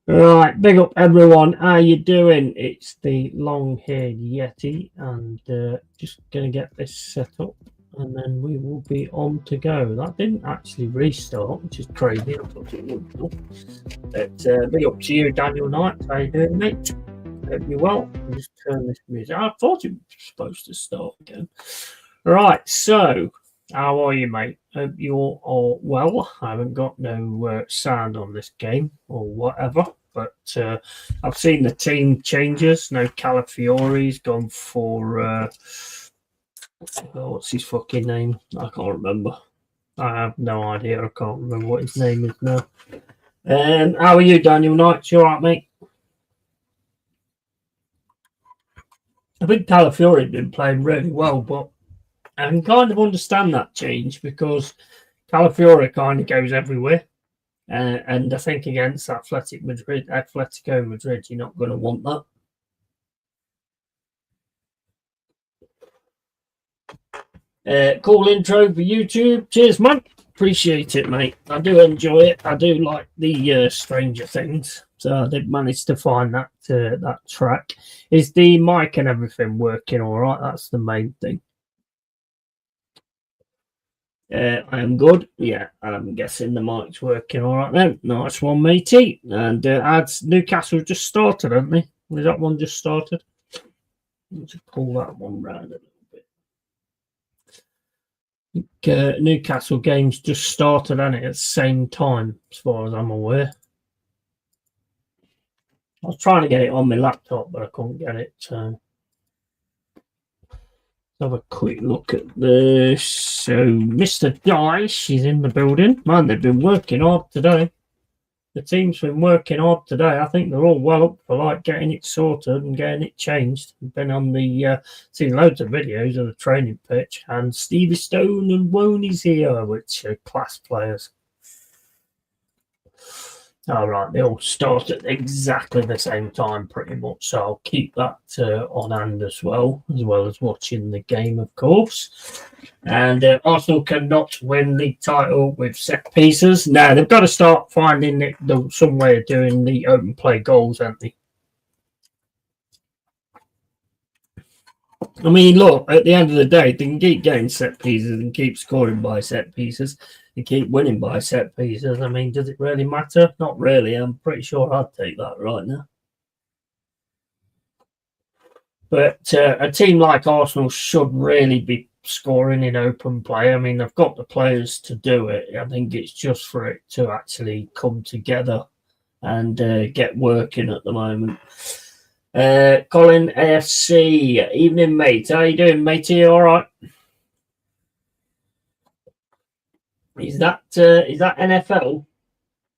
Right, big up everyone. How you doing? It's the long-haired Yeti, and just gonna get this set up, and then we will be on to go. That didn't actually restart, which is crazy. I thought it would do. But big up to you, Daniel Knight. How you doing, mate? Hope you're well. I'll just turn this music. I thought it was supposed to start again. Right, so how are you, mate? Hope you're all well. I haven't got no sound on this game or whatever, but I've seen the team changes. No Calafiori's gone for what's his fucking name? I can't remember. I have no idea. I can't remember what his name is now. How are you, Daniel Knight? You all right, mate? I think Calafiori's been playing really well, but I can kind of understand that change because Calafiori kind of goes everywhere. And I think against Atletico Madrid, you're not going to want that. Cool intro for YouTube. Cheers, man. Appreciate it, mate. I do enjoy it. I do like the Stranger Things. So I did manage to find that that track. Is the mic and everything working all right? That's the main thing. I am good. Yeah, I'm guessing the mic's working all right then. Nice one, matey. And Newcastle just started, haven't they? Has that one just started? Let's pull that one round a little bit. Newcastle games just started, hasn't it, at the same time, as far as I'm aware. I was trying to get it on my laptop, but I couldn't get it. So have a quick look at this. So Mr. Dice is in the building. Man, they've been working hard today. The team's been working hard today. I think they're all well up for like getting it sorted and getting it changed. I've been on the seen loads of videos of the training pitch, and Stevie Stone and Woney's here, which are class players. All right, they all start at exactly the same time, pretty much. So I'll keep that on hand as well as watching the game, of course. And Arsenal cannot win the title with set pieces. Now they've got to start finding some way of doing the open play goals, haven't they? I mean, look, at the end of the day, they can keep getting set pieces and keep scoring by set pieces. You keep winning by set pieces. I mean, does it really matter? Not really. I'm pretty sure I'd take that right now. But a team like Arsenal should really be scoring in open play. I mean, they've got the players to do it. I think it's just for it to actually come together and get working at the moment. Colin AFC, evening, mate. How you doing, matey? All right. Is that NFL?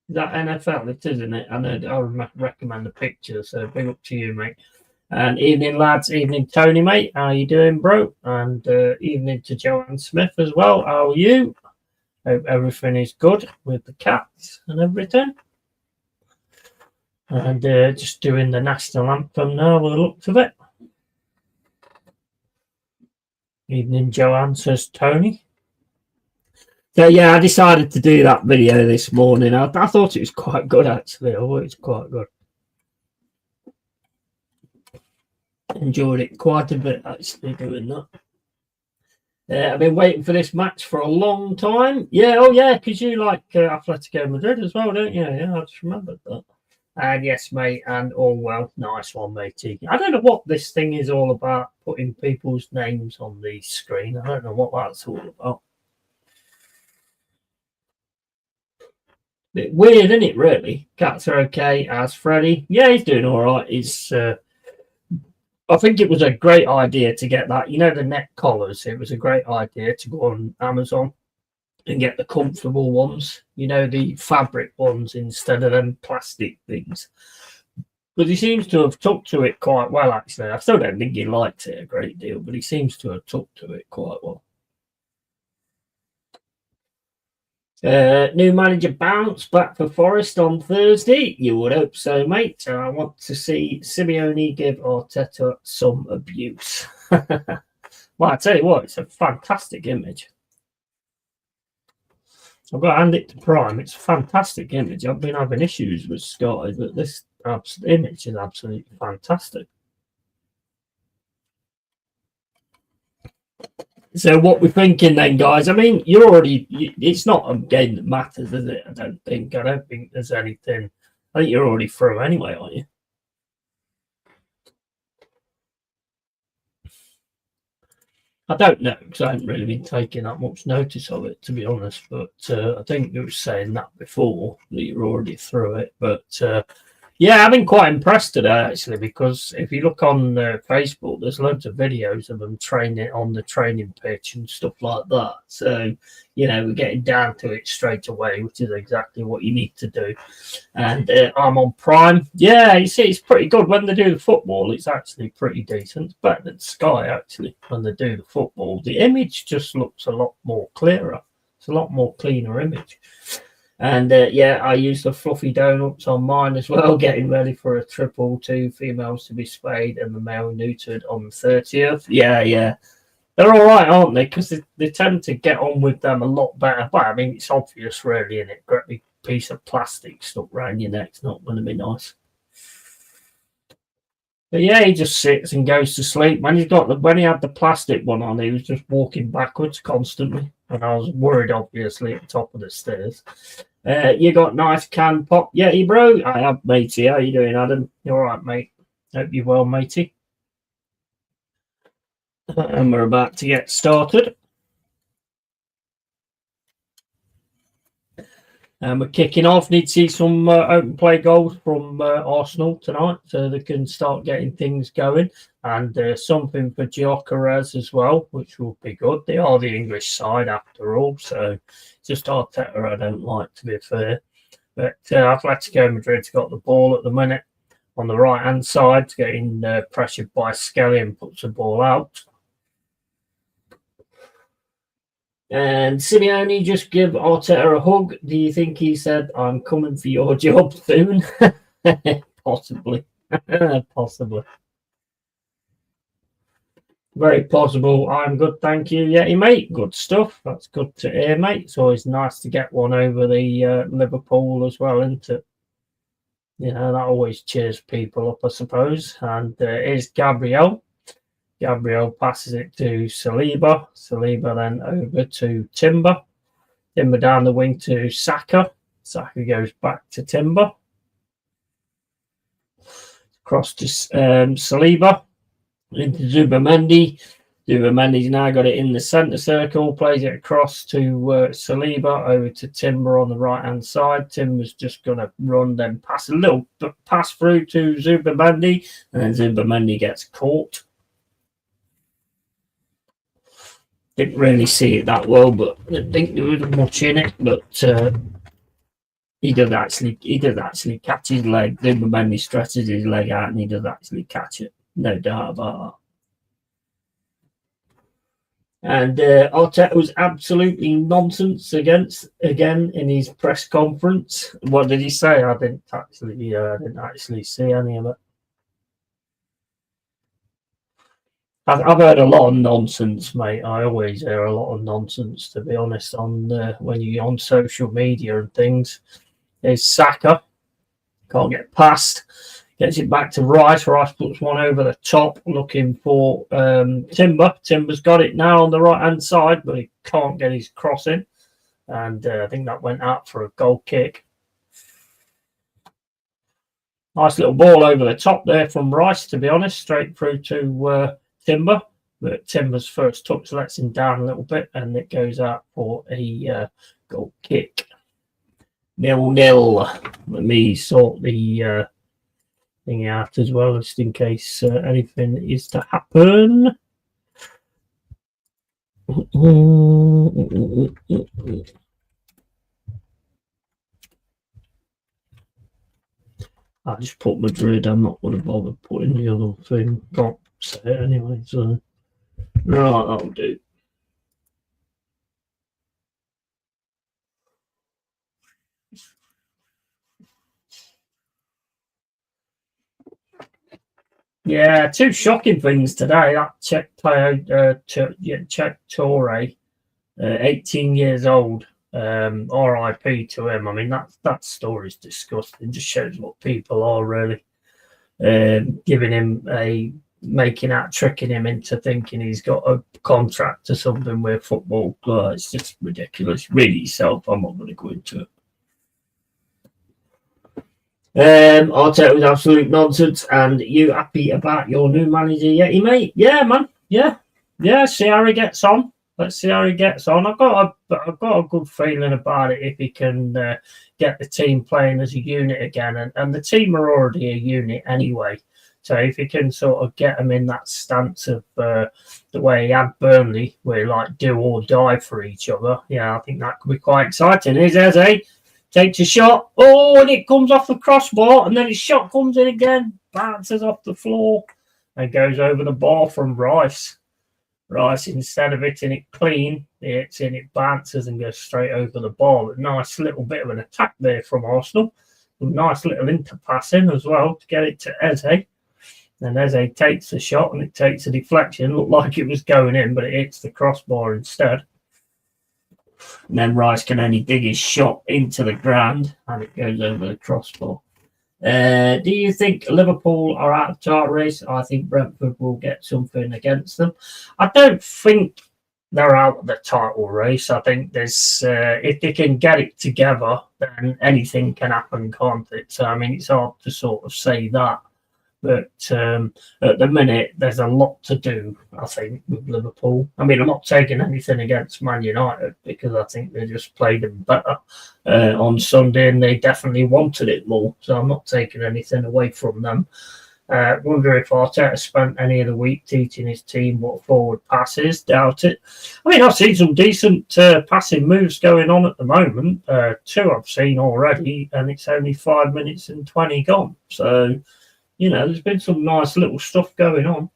Is that NFL? It is, isn't it? I know. I recommend the picture. So big up to you, mate. And evening, lads. Evening, Tony, mate. How you doing, bro? And evening to Joanne Smith as well. How are you? Hope everything is good with the cats and everything. And just doing the national anthem now with the looks of it. Evening, Joanne, says Tony. So, yeah, I decided to do that video this morning. I thought it was quite good, actually. I thought it was quite good. Enjoyed it quite a bit, actually, doing that. I've been waiting for this match for a long time. Yeah, oh, yeah, because you like Athletico Madrid as well, don't you? Yeah, I just remembered that. And yes, mate, and all well. Nice one, matey. I don't know what this thing is all about, putting people's names on the screen. I don't know what that's all about. Bit weird, isn't it, really? Cats are okay, as Freddie. Yeah, he's doing all right. I think it was a great idea to get that. You know, the neck collars. It was a great idea to go on Amazon and get the comfortable ones, you know, the fabric ones instead of them plastic things. But he seems to have took to it quite well, actually. I still don't think he liked it a great deal, but he seems to have took to it quite well. New manager bounce back for Forest on Thursday. You would hope so, mate. I want to see Simeone give Arteta some abuse. Well, I tell you what, it's a fantastic image. I've got to hand it to Prime. It's a fantastic image. I've been having issues with Sky, but this image is absolutely fantastic. So what we're thinking then, guys, I mean, it's not a game that matters, is it? I don't think there's anything. I think you're already through anyway, aren't you? I don't know, because I haven't really been taking that much notice of it, to be honest. But I think you were saying that before, that you're already through it. But yeah, I've been quite impressed today, actually, because if you look on Facebook, there's loads of videos of them training on the training pitch and stuff like that. So, we're getting down to it straight away, which is exactly what you need to do. And I'm on Prime. Yeah, you see, it's pretty good. When they do the football, it's actually pretty decent. It's better than Sky, actually, when they do the football. The image just looks a lot more clearer. It's a lot more cleaner image. And yeah, I use the fluffy donuts on mine as well, getting ready for a triple, 2 females to be spayed and the male neutered on the 30th. Yeah. They're all right, aren't they? Because they tend to get on with them a lot better. But I mean, it's obvious, really, isn't it? Great big piece of plastic stuck around your neck's not going to be nice. But yeah, he just sits and goes to sleep. When he had the plastic one on, he was just walking backwards constantly. And I was worried, obviously, at the top of the stairs. You got nice can pop. Yeti, bro. I have, matey. How you doing, Adam? You all right, mate? Hope you're well, matey. And we're about to get started. And we're kicking off. Need to see some open play goals from Arsenal tonight, so they can start getting things going. And something for Gyökeres as well, which will be good. They are the English side after all, so just Arteta I don't like, to be fair. But Atletico Madrid's got the ball at the minute on the right-hand side, getting pressured by Skelly and puts the ball out. And Simeone just give Arteta a hug. Do you think he said, I'm coming for your job soon? Possibly. Possibly. Very possible. I'm good, thank you. Yeah, mate. Good stuff. That's good to hear, mate. It's always nice to get one over the Liverpool as well, isn't it? That always cheers people up, I suppose. And here's Gabriel. Gabriel passes it to Saliba. Saliba then over to Timber. Timber down the wing to Saka. Saka goes back to Timber. Across to Saliba. Into Zubamendi. Zubamendi's now got it in the centre circle. Plays it across to Saliba. Over to Timber on the right-hand side. Timber's just going to run, then pass a little pass through to Zubamendi. And then Zubamendi gets caught. Didn't really see it that well, but I didn't think there was much in it. But he does actually catch his leg. Zubamendi stretches his leg out, and he does actually catch it. No doubt about that. And Arteta was absolutely nonsense again in his press conference. What did he say? I didn't actually see any of it. I've heard a lot of nonsense, mate. I always hear a lot of nonsense, to be honest, on when you're on social media and things. There's Saka. Can't get past. Gets it back to Rice. Rice puts one over the top, looking for Timber. Timber's got it now on the right-hand side, but he can't get his cross in. And I think that went out for a goal kick. Nice little ball over the top there from Rice, to be honest, straight through to Timber. But Timber's first touch lets him down a little bit, and it goes out for a goal kick. 0-0. Let me sort the thing out as well, just in case anything is to happen. I just put Madrid. I'm not going to bother putting the other thing. Can't say it anyway, so right, that'll do. Yeah, 2 shocking things today. That Czech player, Czech Torre, 18 years old, RIP to him. I mean, that story's disgusting. It just shows what people are really. Giving him tricking him into thinking he's got a contract or something with football. It's just ridiculous. Read it yourself. I'm not going to go into it. I'll tell it was absolute nonsense. And you happy about your new manager Yeti, mate? Yeah, man. Yeah. See how he gets on. Let's see how he gets on. I've got a good feeling about it if he can get the team playing as a unit again, and the team are already a unit anyway. So if he can sort of get them in that stance of the way he had Burnley, where like do or die for each other, yeah, I think that could be quite exciting. Here's Eze, takes a shot, and it comes off the crossbar, and then his shot comes in again, bounces off the floor, and goes over the bar from Rice. Rice, instead of hitting it clean, it bounces and goes straight over the bar. But nice little bit of an attack there from Arsenal. A nice little interpassing as well to get it to Eze. And Eze takes the shot and it takes a deflection. Looked like it was going in, but it hits the crossbar instead. And then Rice can only dig his shot into the ground and it goes over the crossbar. Do you think Liverpool are out of the title race? I think Brentford will get something against them. I don't think they're out of the title race. I think there's if they can get it together, then anything can happen, can't it? So I mean, it's hard to sort of say that. But at the minute, there's a lot to do, I think, with Liverpool. I mean, I'm not taking anything against Man United because I think they just played them better on Sunday and they definitely wanted it more. So I'm not taking anything away from them. Wonder if Arteta spent any of the week teaching his team what forward pass is. Doubt it. I mean, I've seen some decent passing moves going on at the moment. 2 I've seen already, and it's only 5 minutes and 20 gone. So, you know, there's been some nice little stuff going on.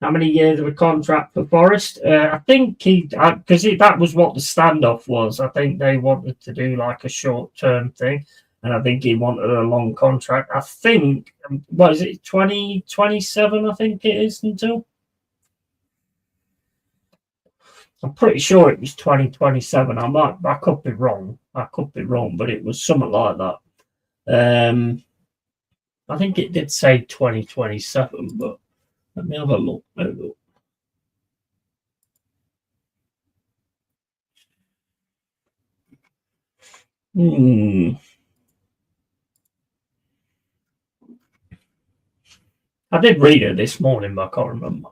How many years of a contract for Forest? I think because that was what the standoff was. I think they wanted to do like a short-term thing, and I think he wanted a long contract. I think, what is it, 2027, I think it is until? I'm pretty sure it was 2027. I could be wrong. But it was something like that. I think it did say 2027, but let me have a look. I did read it this morning, but I can't remember.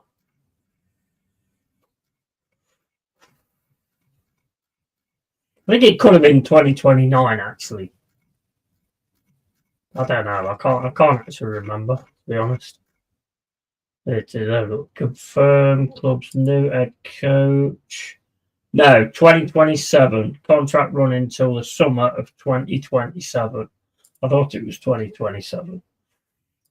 I think it could have been 2029, actually. I don't know. I can't actually remember, to be honest. It is confirmed club's new head coach. No, 2027. Contract running until the summer of 2027. I thought it was 2027.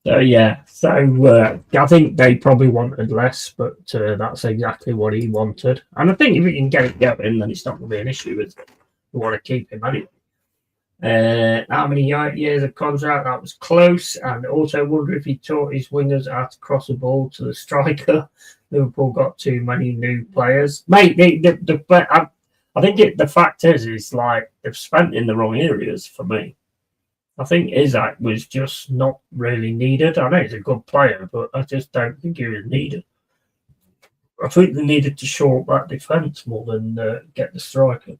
So, yeah. So, I think they probably wanted less, but that's exactly what he wanted. And I think if he can get it going, then it's not going to be an issue. We want to keep him anyway. How many years of contract? That was close. And also wonder if he taught his wingers how to cross a ball to the striker. Liverpool got too many new players. Mate, I think the fact is like they've spent in the wrong areas for me. I think Isaac was just not really needed. I know he's a good player, but I just don't think he was needed. I think they needed to shore up that defence more than get the striker.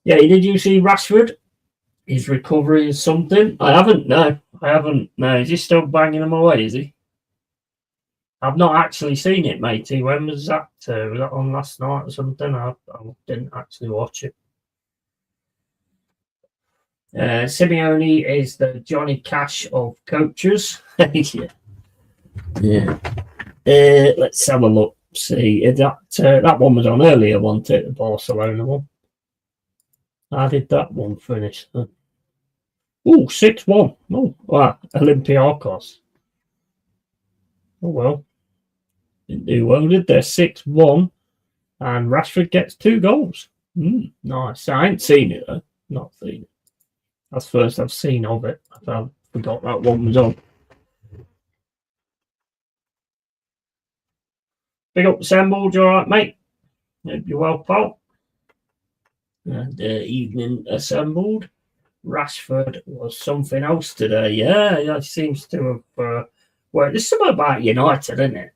Yeah, did you see Rashford? His recovery is something. I haven't. No. Is he still banging them away? Is he? I've not actually seen it, matey. When was that? Was that on last night or something? I didn't actually watch it. Simeone is the Johnny Cash of coaches. Yeah. Let's have a look. See, that one was on earlier, wasn't it? The Barcelona one. How did that one finish? 6-1. Oh, wow. Olympiacos. Oh, well. Didn't do well, did they? 6-1. And Rashford gets 2 goals. Nice. I ain't seen it, though. Not seen it. That's the first I've seen of it. I forgot that one was on. Big up the Sandballs, you all right, mate? Hope you're well, pal. And evening assembled. Rashford was something else today. Yeah, he seems to have. Well, there's something about United, isn't it?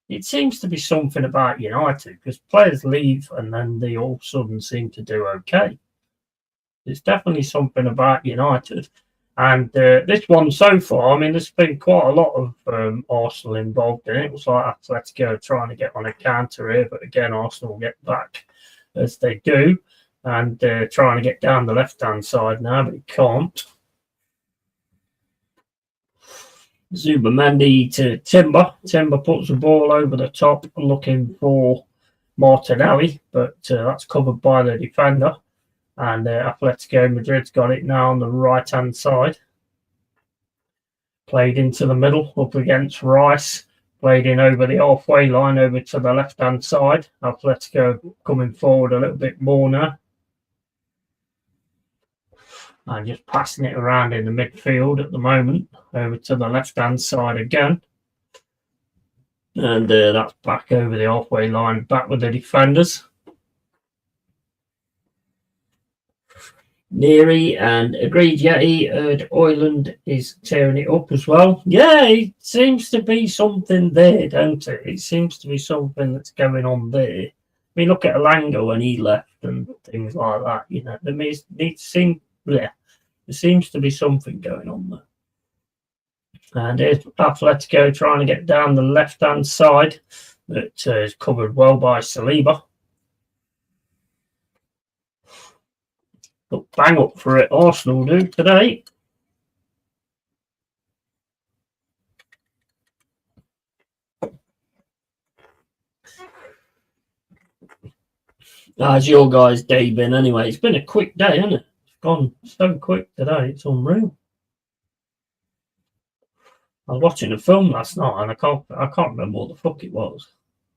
It seems to be something about United because players leave and then they all of a sudden seem to do okay. There's definitely something about United. And this one so far, I mean, there's been quite a lot of Arsenal involved in it. It was like Athletico trying to get on a counter here, but again, Arsenal get back as they do and trying to get down the left-hand side now, but he can't. Zubamendi to Timber. Timber puts the ball over the top looking for Martinelli, but that's covered by the defender. And Atletico Madrid's got it now on the right-hand side. Played into the middle, up against Rice. Played in over the halfway line, over to the left-hand side. Atletico coming forward a little bit more now. And just passing it around in the midfield at the moment, over to the left-hand side again. And that's back over the halfway line, back with the defenders. Neary and Agreed Yeti heard Oiland is tearing it up as well. Yeah, it seems to be something there, don't it? It seems to be something that's going on there. I mean, look at Alanga when he left and things like that. There seems to be something going on there. And here's Atletico trying to get down the left-hand side. That is covered well by Saliba. Look, bang up for it, Arsenal do today. How's your guys' day been anyway? It's been a quick day, hasn't it? It's gone so quick today, it's unreal. I was watching a film last night and I can't remember what the fuck it was.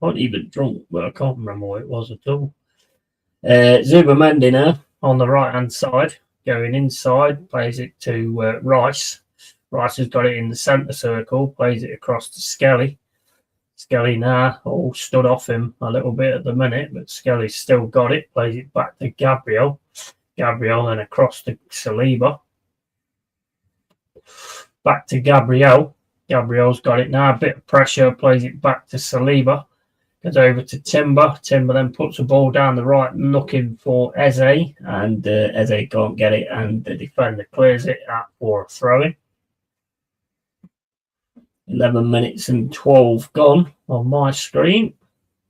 I wasn't even drunk, but I can't remember what it was at all. Zubamendi now on the right hand side, going inside, plays it to Rice. Rice has got it in the centre circle, plays it across to Skelly. Skelly now all stood off him a little bit at the minute, but Skelly's still got it, plays it back to Gabriel. Gabriel then across to Saliba. Back to Gabriel. Gabriel's got it now, a bit of pressure, plays it back to Saliba. Goes over to Timber. Timber then puts the ball down the right, looking for Eze, and Eze can't get it, and the defender clears it out for a throw-in. 11 minutes and 12 gone on my screen.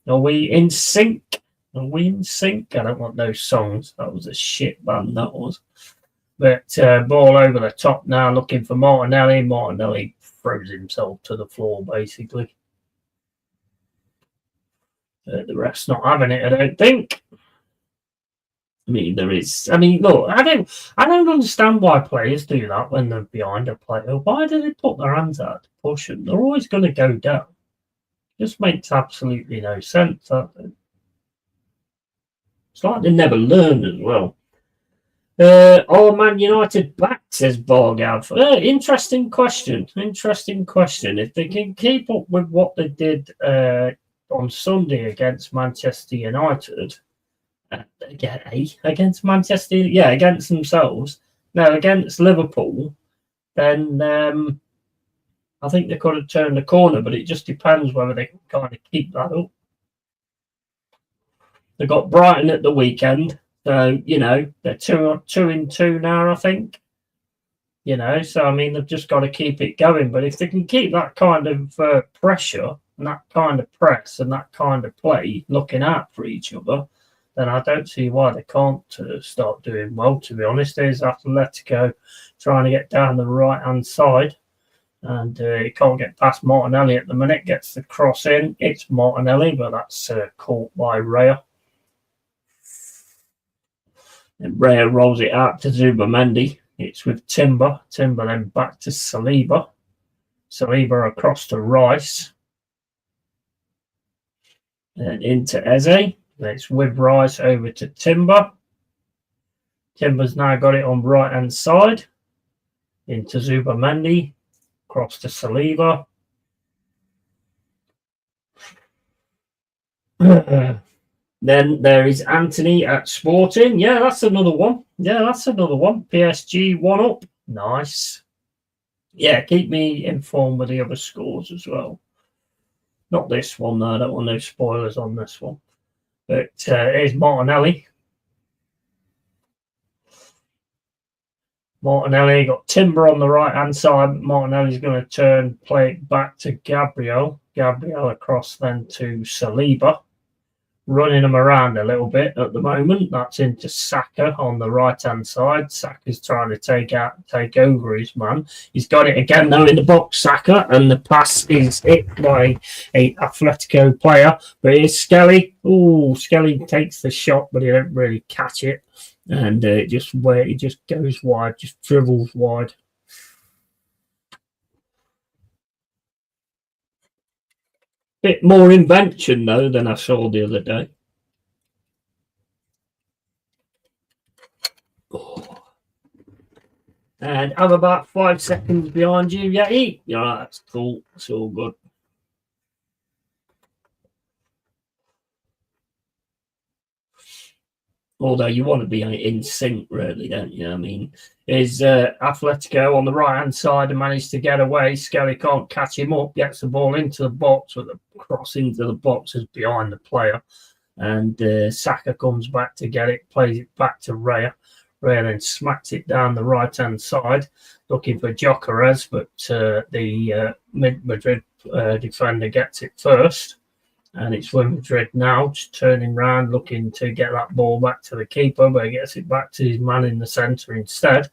Are we in sync? Are we in sync? I don't want those songs. That was a shit band, that was. But ball over the top now, looking for Martinelli. Martinelli throws himself to the floor, basically. The ref's not having it, I don't think. I mean, there is. I mean, look, I don't understand why players do that when they're behind a player. Why do they put their hands out to push them? They're always going to go down. It just makes absolutely no sense. It's like they never learn as well. Are Man United back, says Bargav. Interesting question. Interesting question. If they can keep up with what they did on Sunday against Manchester United, against Manchester, against themselves. Now, against Liverpool, then I think they could have turned the corner, but it just depends whether they can kind of keep that up. They got Brighton at the weekend. So, they're 2-2 now, I think. So, I mean, they've just got to keep it going. But if they can keep that kind of pressure and that kind of press and that kind of play, looking out for each other, then I don't see why they can't start doing well, to be honest. There's Atletico trying to get down the right-hand side. And he can't get past Martinelli at the minute. Gets the cross in. It's Martinelli, but that's caught by Raya. And Raya rolls it out to Zubamendi. It's with Timber. Timber then back to Saliba. Saliba across to Rice. And into Eze. It's with Rice over to Timber. Timber's now got it on right-hand side. Into Zubamendi. Across to Saliba. Then there is Anthony at Sporting. Yeah, that's another one. Yeah, that's another one. PSG 1 up. Nice. Yeah, keep me informed with the other scores as well. Not this one, though. I don't want no spoilers on this one. But here's Martinelli. Martinelli got Timber on the right-hand side. Martinelli's going to play it back to Gabriel. Gabriel across then to Saliba. Running him around a little bit at the moment. That's into Saka on the right-hand side. Saka's trying to take over his man. He's got it again, though, in the box, Saka, and the pass is hit by a Athletico player. But here's Skelly. Oh, Skelly takes the shot, but he don't really catch it. And it just goes wide, just dribbles wide. Bit more invention, though, than I saw the other day. Oh. And I'm about 5 seconds behind you, Yeti. Yeah, that's cool. It's all good. Although you want to be in sync, really, don't you? I mean, is Athletico on the right-hand side and managed to get away. Skelly can't catch him up, gets the ball into the box, but the cross into the box is behind the player. And Saka comes back to get it, plays it back to Raya. Raya then smacks it down the right-hand side, looking for Gyökeres, but the Madrid defender gets it first. And it's Madrid now, just turning around, looking to get that ball back to the keeper, but he gets it back to his man in the centre instead,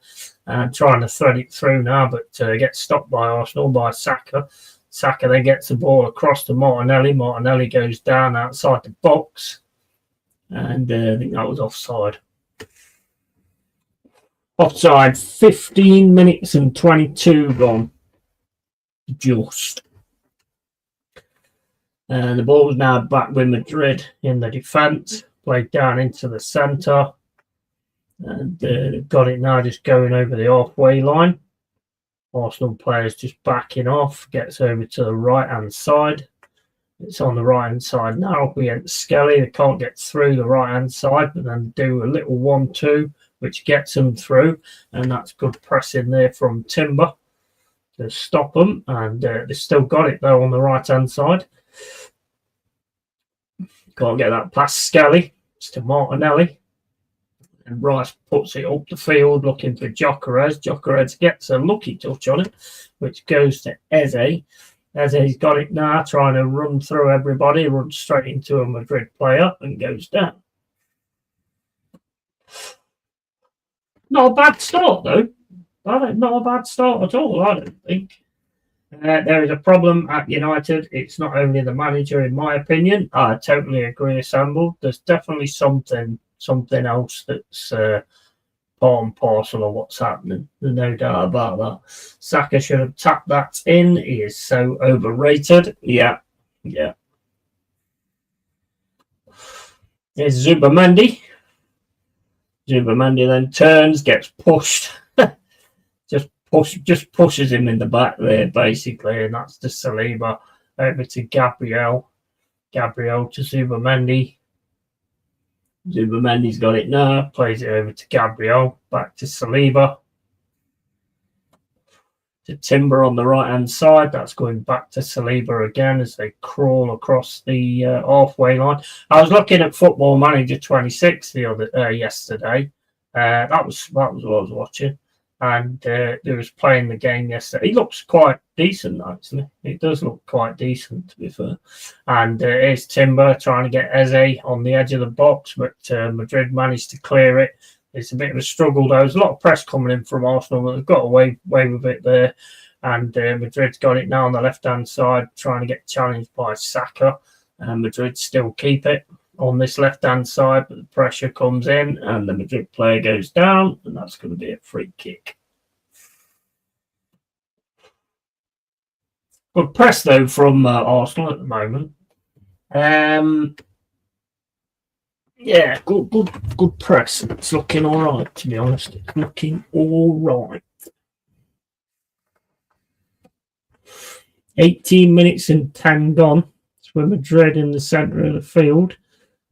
and trying to thread it through now, but gets stopped by Arsenal, by Saka. Saka then gets the ball across to Martinelli. Martinelli goes down outside the box, and I think that was offside. Offside, 15 minutes and 22 gone. Just. And the ball's now back with Madrid in the defence, played down into the centre. And they've got it now just going over the halfway line. Arsenal players just backing off, gets over to the right-hand side. It's on the right-hand side now against Skelly. They can't get through the right-hand side, but then do a little 1-2, which gets them through. And that's good pressing there from Timber to stop them. And they've still got it, though, on the right-hand side. Can't get that past Skelly. It's to Martinelli. And Rice puts it up the field looking for Gyökeres. Gyökeres gets a lucky touch on it, which goes to Eze. Eze's got it now, trying to run through everybody, runs straight into a Madrid player and goes down. Not a bad start, though. Not a bad start at all, I don't think. There is a problem at United. It's not only the manager, in my opinion. I totally agree, Assembled. There's definitely something else that's part and parcel of what's happening. There's no doubt about that. Saka should have tapped that in. He is so overrated. Yeah. There's Zubamendi. Zubamendi then turns, gets pushed. Just pushes him in the back there, basically, and that's the Saliba over to Gabriel. Gabriel to Zubamendi. Zubamendi's got it now, plays it over to Gabriel, back to Saliba. To Timber on the right-hand side. That's going back to Saliba again as they crawl across the halfway line. I was looking at Football Manager 26 yesterday. That was what I was watching. And he was playing the game yesterday. He looks quite decent, actually. It does look quite decent, to be fair. And here's Timber trying to get Eze on the edge of the box, but Madrid managed to clear it. It's a bit of a struggle, though. There's a lot of press coming in from Arsenal, but they've got away with it there. And Madrid's got it now on the left-hand side, trying to get challenged by Saka. And Madrid still keep it on this left-hand side, but the pressure comes in and the Madrid player goes down, and that's going to be a free kick. Good press, though, from Arsenal at the moment. Yeah, good press. It's looking all right, to be honest. It's looking all right. 18 minutes and 10 gone. It's with Madrid in the centre of the field.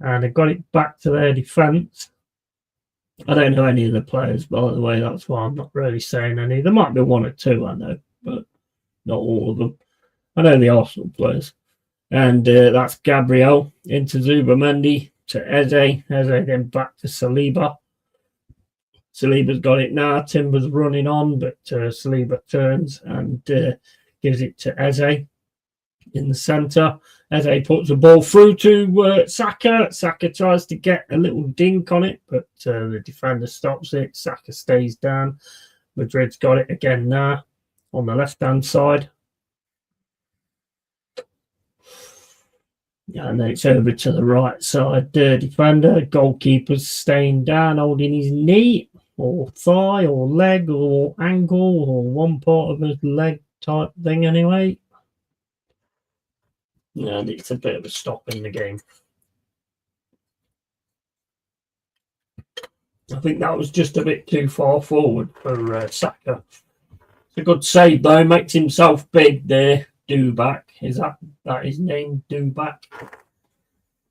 and they got it back to their defence. I don't know any of the players, by the way. That's why I'm not really saying any. There might be one or two I know, but not all of them. I know the Arsenal players. And that's Gabriel into Zubamendi to Eze. Eze then back to Saliba. Saliba's got it now. Timber's running on, but Saliba turns and gives it to Eze in the centre. Eze puts the ball through to Saka. Saka tries to get a little dink on it, but the defender stops it. Saka stays down. Madrid's got it again now on the left-hand side. Yeah, and then it's over to the right side. Defender, goalkeeper's staying down, holding his knee or thigh or leg or ankle or one part of his leg type thing anyway. And it's a bit of a stop in the game. I think that was just a bit too far forward for Saka. It's a good save though, makes himself big there. Dubak, is that his name? Dubak.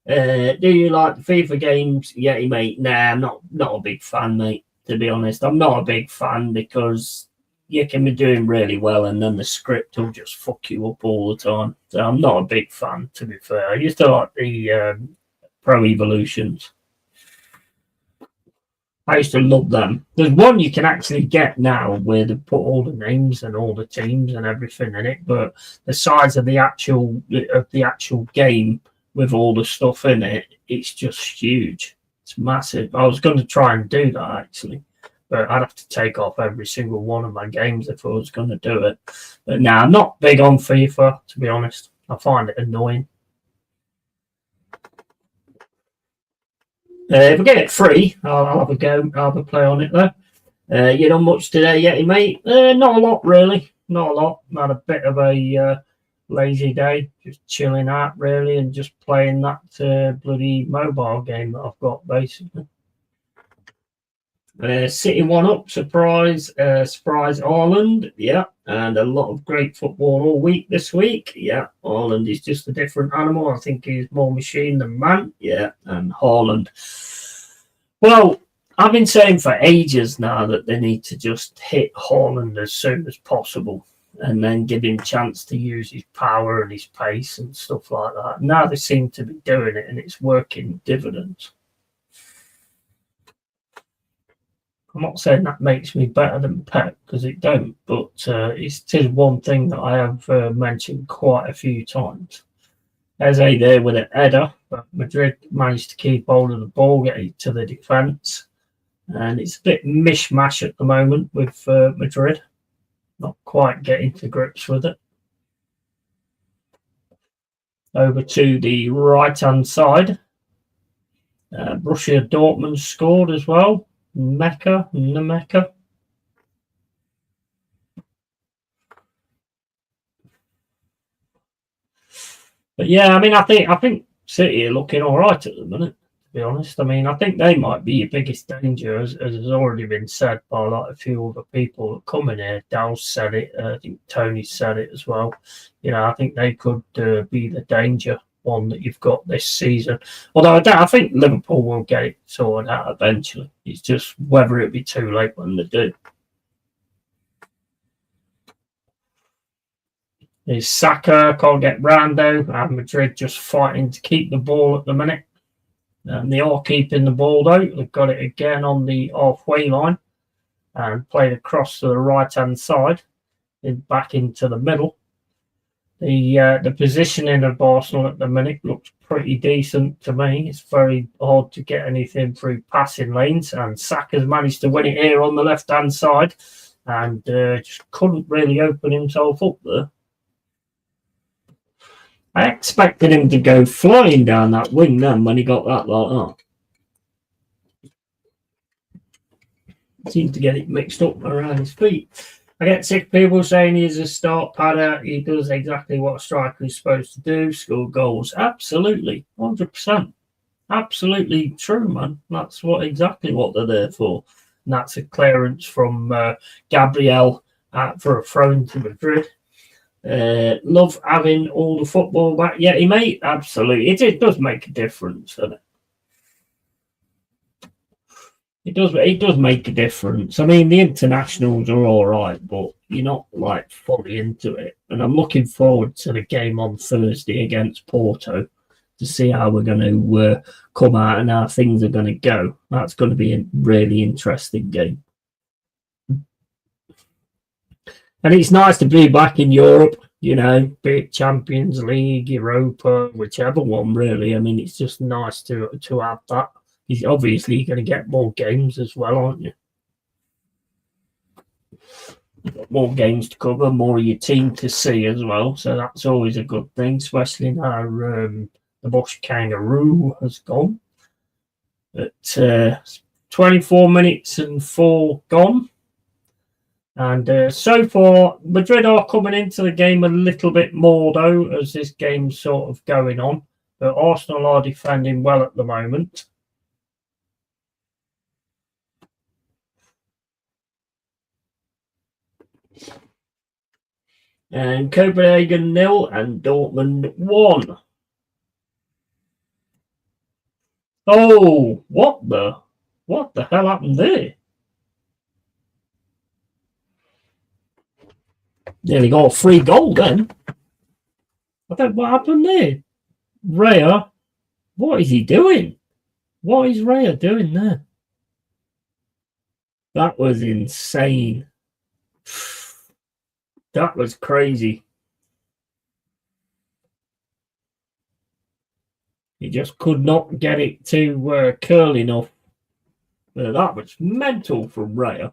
Do you like the FIFA games? Yeah, mate. Nah, I'm not a big fan, mate. To be honest, I'm not a big fan because you can be doing really well and then the script will just fuck you up all the time. So I'm not a big fan, to be fair. I used to like the Pro Evolutions. I used to love them. There's one you can actually get now where they put all the names and all the teams and everything in it, but the size of the actual game with all the stuff in it, it's just huge. It's massive. I was going to try and do that actually, but I'd have to take off every single one of my games if I was going to do it. But now I'm not big on FIFA, to be honest. I find it annoying. If I get it free, I'll have a go. I'll have a play on it though. You done much today yet, mate? Not a lot, really. Not a lot. Had a bit of a lazy day, just chilling out, really, and just playing that bloody mobile game that I've got, basically. City 1-up, surprise Ireland, yeah, and a lot of great football all week this week, yeah. Ireland is just a different animal. I think he's more machine than man, yeah. And Haaland, well, I've been saying for ages now that they need to just hit Haaland as soon as possible and then give him a chance to use his power and his pace and stuff like that. Now they seem to be doing it and it's working dividends. I'm not saying that makes me better than Pep, because it don't, but it is one thing that I have mentioned quite a few times. Eze there with an header, but Madrid managed to keep hold of the ball, get it to the defence, and it's a bit mishmash at the moment with Madrid. Not quite getting to grips with it. Over to the right-hand side. Borussia Dortmund scored as well. Mecca. But yeah, I mean, I think City are looking all right at the minute, to be honest. I mean, I think they might be your biggest danger, as has already been said by like a few other people that come in here. Dal's said it. I think Tony said it as well. You know, I think they could be the danger one that you've got this season. Although I think Liverpool will get it sorted out eventually. It's just whether it be too late when they do. There's Saka, can't get Brando, and Madrid just fighting to keep the ball at the minute. And they are keeping the ball though. They've got it again on the halfway line and played across to the right-hand side and back into the middle. The positioning of Arsenal at the minute looks pretty decent to me. It's very hard to get anything through passing lanes, and Saka's managed to win it here on the left-hand side and just couldn't really open himself up there. I expected him to go flying down that wing then when he got that like that. Seemed to get it mixed up around his feet. I get sick of people saying he's a start padder. He does exactly what a striker is supposed to do, score goals. Absolutely, 100%. Absolutely true, man. That's exactly what they're there for. And that's a clearance from Gabriel for a throw into Madrid. Love having all the football back. Yeah, mate, absolutely. It does make a difference, doesn't it? It does make a difference. I mean, the internationals are all right, but you're not like fully into it. And I'm looking forward to the game on Thursday against Porto to see how we're going to come out and how things are going to go. That's going to be a really interesting game. And it's nice to be back in Europe, you know, be it Champions League, Europa, whichever one, really. I mean, it's just nice to have that. He's obviously going to get more games as well, aren't you? You've got more games to cover, more of your team to see as well. So that's always a good thing, especially now the Bush Kangaroo has gone. At 24 minutes and 4 gone. And so far, Madrid are coming into the game a little bit more, though, as this game's sort of going on. But Arsenal are defending well at the moment. And Copenhagen 0 and Dortmund 1. Oh, what the hell happened there? Nearly got a free goal then. I don't know what happened there. Raya, what is he doing? What is Raya doing there? That was insane. That was crazy. He just could not get it to curl enough. That was mental from Raya.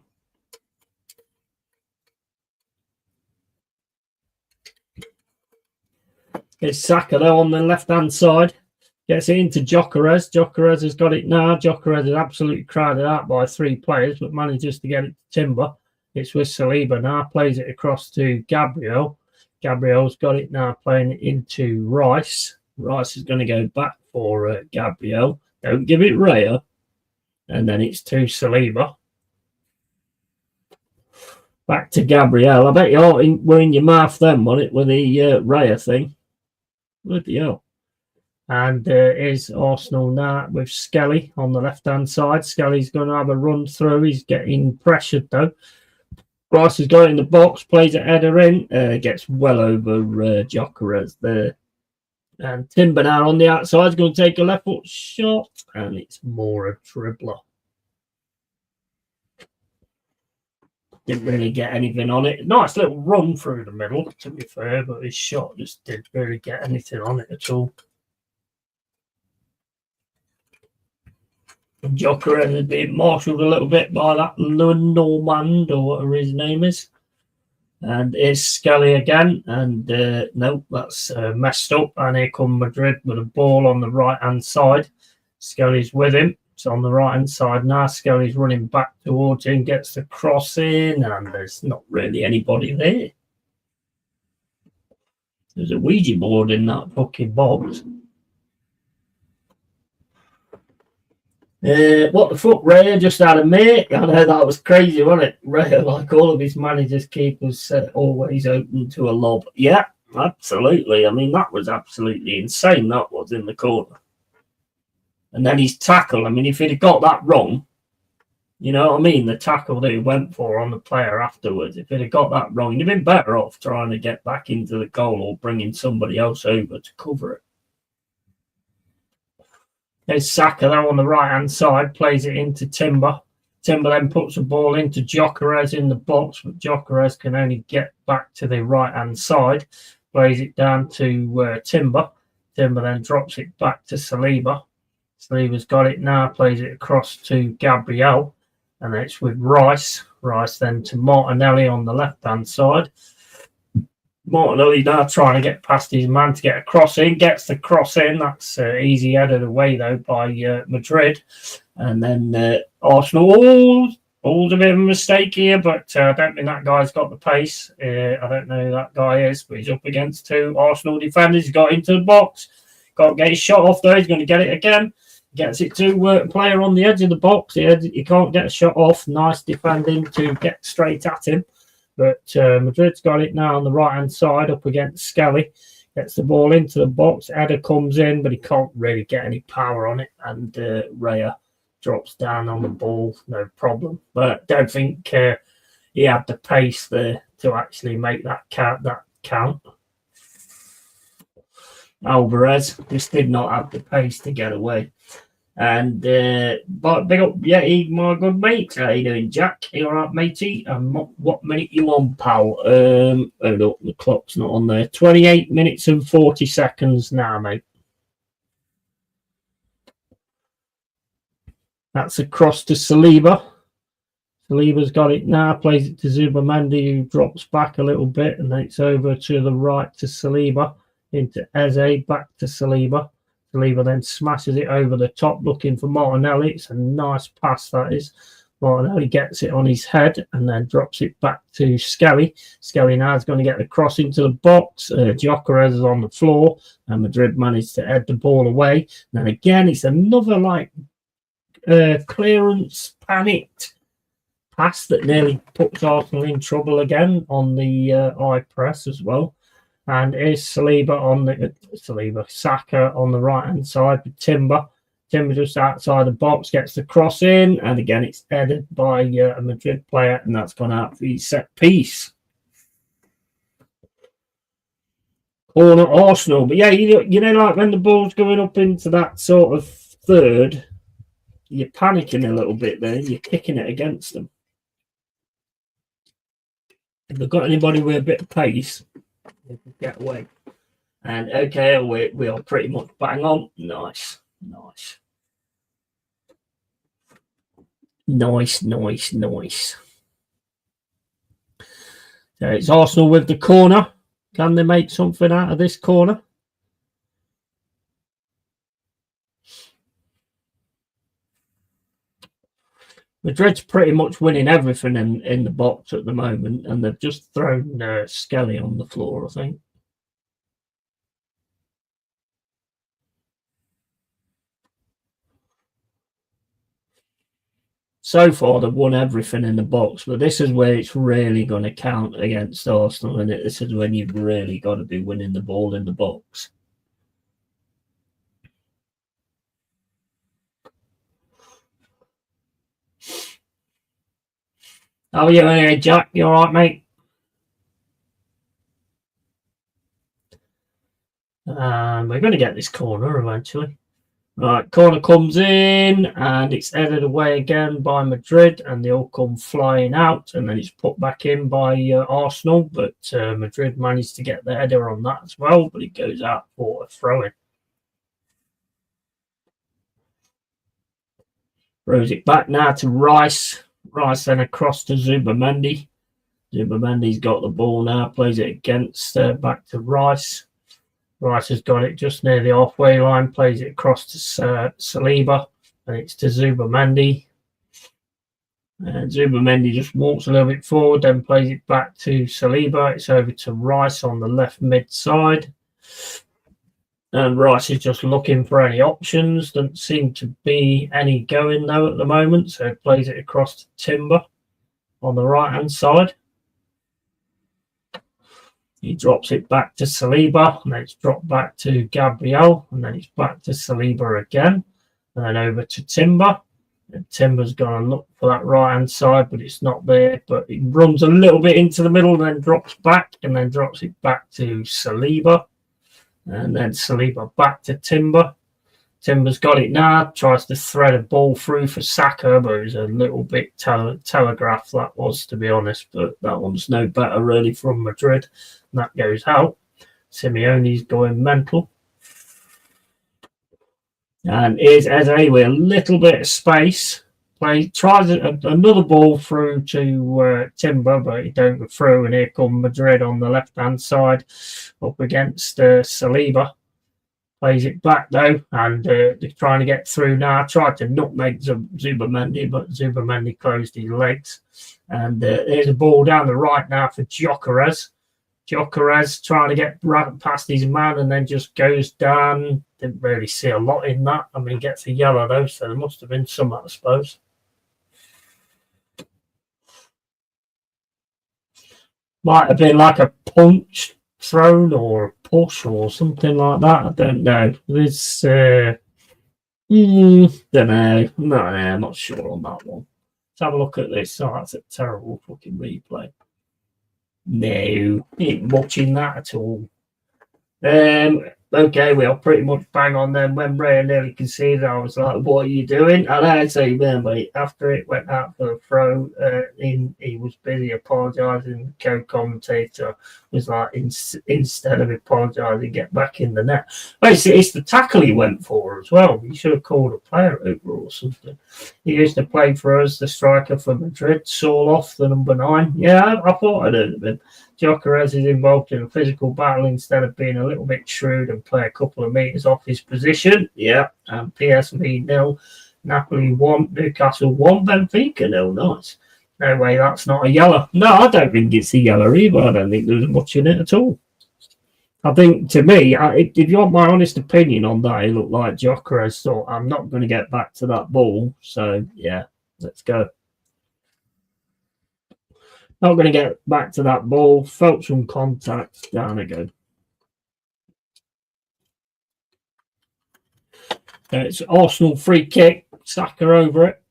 It's Saka though on the left-hand side. Gets it into Gyökeres. Gyökeres has got it now. Gyökeres is absolutely crowded out by 3 players, but manages to get it to Timber. It's with Saliba now. Plays it across to Gabriel. Gabriel's got it now, playing it into Rice. Rice is going to go back for Gabriel. Don't give it Raya. And then it's to Saliba. Back to Gabriel. I bet you were in your mouth then, wasn't it, with the Raya thing? Bloody hell. And is Arsenal now with Skelly on the left-hand side. Skelly's going to have a run through. He's getting pressured, though. Rice has got it in the box, plays a header in, gets well over Gyökeres there. And Timber now on the outside is going to take a left foot shot, and it's more a dribbler. Didn't really get anything on it. Nice little run through the middle, to be fair, but his shot just didn't really get anything on it at all. Gyökeres is being marshalled a little bit by that Normand, or whatever his name is. And it's Skelly again. And no, that's messed up. And here come Madrid with a ball on the right-hand side. Skelly's with him. It's on the right-hand side now. Skelly's running back towards him, gets the cross in, and there's not really anybody there. There's a Ouija board in that fucking box. What the fuck, Raya just had a mate. I know that was crazy, wasn't it? Raya, like all of his managers, keepers, always open to a lob. Yeah, absolutely. I mean, that was absolutely insane. That was in the corner. And then his tackle. I mean, if he'd have got that wrong, you know what I mean? The tackle that he went for on the player afterwards, if he'd have got that wrong, he'd have been better off trying to get back into the goal or bringing somebody else over to cover it. There's Saka now on the right-hand side, plays it into Timber. Timber then puts the ball into Gyökeres in the box, but Gyökeres can only get back to the right-hand side. Plays it down to Timber. Timber then drops it back to Saliba. Saliba's got it now, plays it across to Gabriel. And it's with Rice. Rice then to Martinelli on the left-hand side. Martinelli now trying to get past his man to get a cross in. Gets the cross in. That's easy headed away, though, by Madrid. And then Arsenal. All's a bit of a mistake here, but I don't think that guy's got the pace. I don't know who that guy is, but he's up against 2 Arsenal defenders. He's got into the box. Can't get his shot off, though. He's going to get it again. Gets it to a player on the edge of the box. He can't get a shot off. Nice defending to get straight at him. But Madrid's got it now on the right-hand side up against Skelly. Gets the ball into the box. Header comes in, but he can't really get any power on it. And Raya drops down on the ball, no problem. But don't think he had the pace there to actually make that count. Alvarez just did not have the pace to get away. And but big up Yeti, my good mate. How you doing, Jack? You all right, matey? What minute you on, pal? Hold up, the clock's not on there. 28 minutes and 40 seconds now, mate. That's across to Saliba. Saliba's got it now, plays it to Zubamendi, who drops back a little bit, and then it's over to the right to Saliba, into Eze, back to Saliba. Saliba then smashes it over the top, looking for Martinelli. It's a nice pass, that is. Martinelli gets it on his head and then drops it back to Skelly. Skelly now is going to get the cross into the box. Gyökeres is on the floor, and Madrid managed to head the ball away. And then again, it's another clearance panicked pass that nearly puts Arsenal in trouble again on the high press as well. And here's Saka on the right hand side with Timber. Timber just outside the box gets the cross in, and again it's headed by a Madrid player, and that's gone out for the set piece. Corner Arsenal, but yeah, you know, like when the ball's going up into that sort of third, you're panicking a little bit there. You're kicking it against them. If they've got anybody with a bit of pace, they can get away. And okay, we are pretty much bang on. Nice. So it's Arsenal with the corner. Can they make something out of this corner? Madrid's pretty much winning everything in the box at the moment, and they've just thrown Skelly on the floor, I think. So far, they've won everything in the box, but this is where it's really going to count against Arsenal, and this is when you've really got to be winning the ball in the box. How are you anyway, Jack? You all right, mate? We're going to get this corner eventually. Right, corner comes in, and it's headed away again by Madrid, and they all come flying out, and then it's put back in by Arsenal, but Madrid managed to get the header on that as well, but it goes out for a throw-in. Throws it back now to Rice. Rice then across to Zubamendi. Zubamendi's got the ball now, plays it against back to Rice. Rice has got it just near the halfway line, plays it across to Saliba, and it's to Zubamendi. And Zubamendi just walks a little bit forward, then plays it back to Saliba. It's over to Rice on the left mid side. And Rice is just looking for any options. Doesn't seem to be any going though at the moment, so plays it across to Timber on the right hand side. He drops it back to Saliba, and then it's dropped back to Gabriel, and then it's back to Saliba again, and then over to Timber. And Timber's going to look for that right-hand side, but it's not there. But it runs a little bit into the middle, then drops back, and then drops it back to Saliba. And then Saliba back to Timber. Timber's got it now, tries to thread a ball through for Saka, but it was a little bit telegraphed, that was, to be honest. But that one's no better, really, from Madrid. And that goes out. Simeone's going mental. And here's Eze with a little bit of space. Tries another ball through to Timber, but he don't go through. And here come Madrid on the left-hand side up against Saliba. Plays it back, though, and they're trying to get through now. Tried to nutmeg Zubamendi, but Zubamendi closed his legs. And there's a ball down the right now for Gyökeres. Gyökeres trying to get right past his man and then just goes down. Didn't really see a lot in that. I mean, gets a yellow, though, so there must have been some, I suppose. Might have been like a punch thrown or a push or something like that. I don't know. There's Don't know. No, I'm not sure on that one. Let's have a look at this. Oh, that's a terrible fucking replay. No, ain't watching that at all. Okay, we are pretty much bang on then. When Ray nearly conceded, I was like, what are you doing? And I'd say, mate, after it went out for the throw, he was busy apologising. The co-commentator was like, instead of apologising, get back in the net. Basically, it's the tackle he went for as well. He should have called a player over or something. He used to play for us, the striker for Madrid, Sorloth, the number 9. Yeah, I thought I'd heard of him. Gyökeres is involved in a physical battle instead of being a little bit shrewd and play a couple of metres off his position. Yeah, and PSV 0, Napoli 1, Newcastle 1, Benfica 0. Nice. No way, that's not a yellow. No, I don't think it's a yellow either. I don't think there's much in it at all. I think, to me, if you want my honest opinion on that, it looked like Gyökeres thought, I'm not going to get back to that ball. So, yeah, let's go. Not going to get back to that ball. Felt some contact. Down I go. It's Arsenal free kick. Saka over it.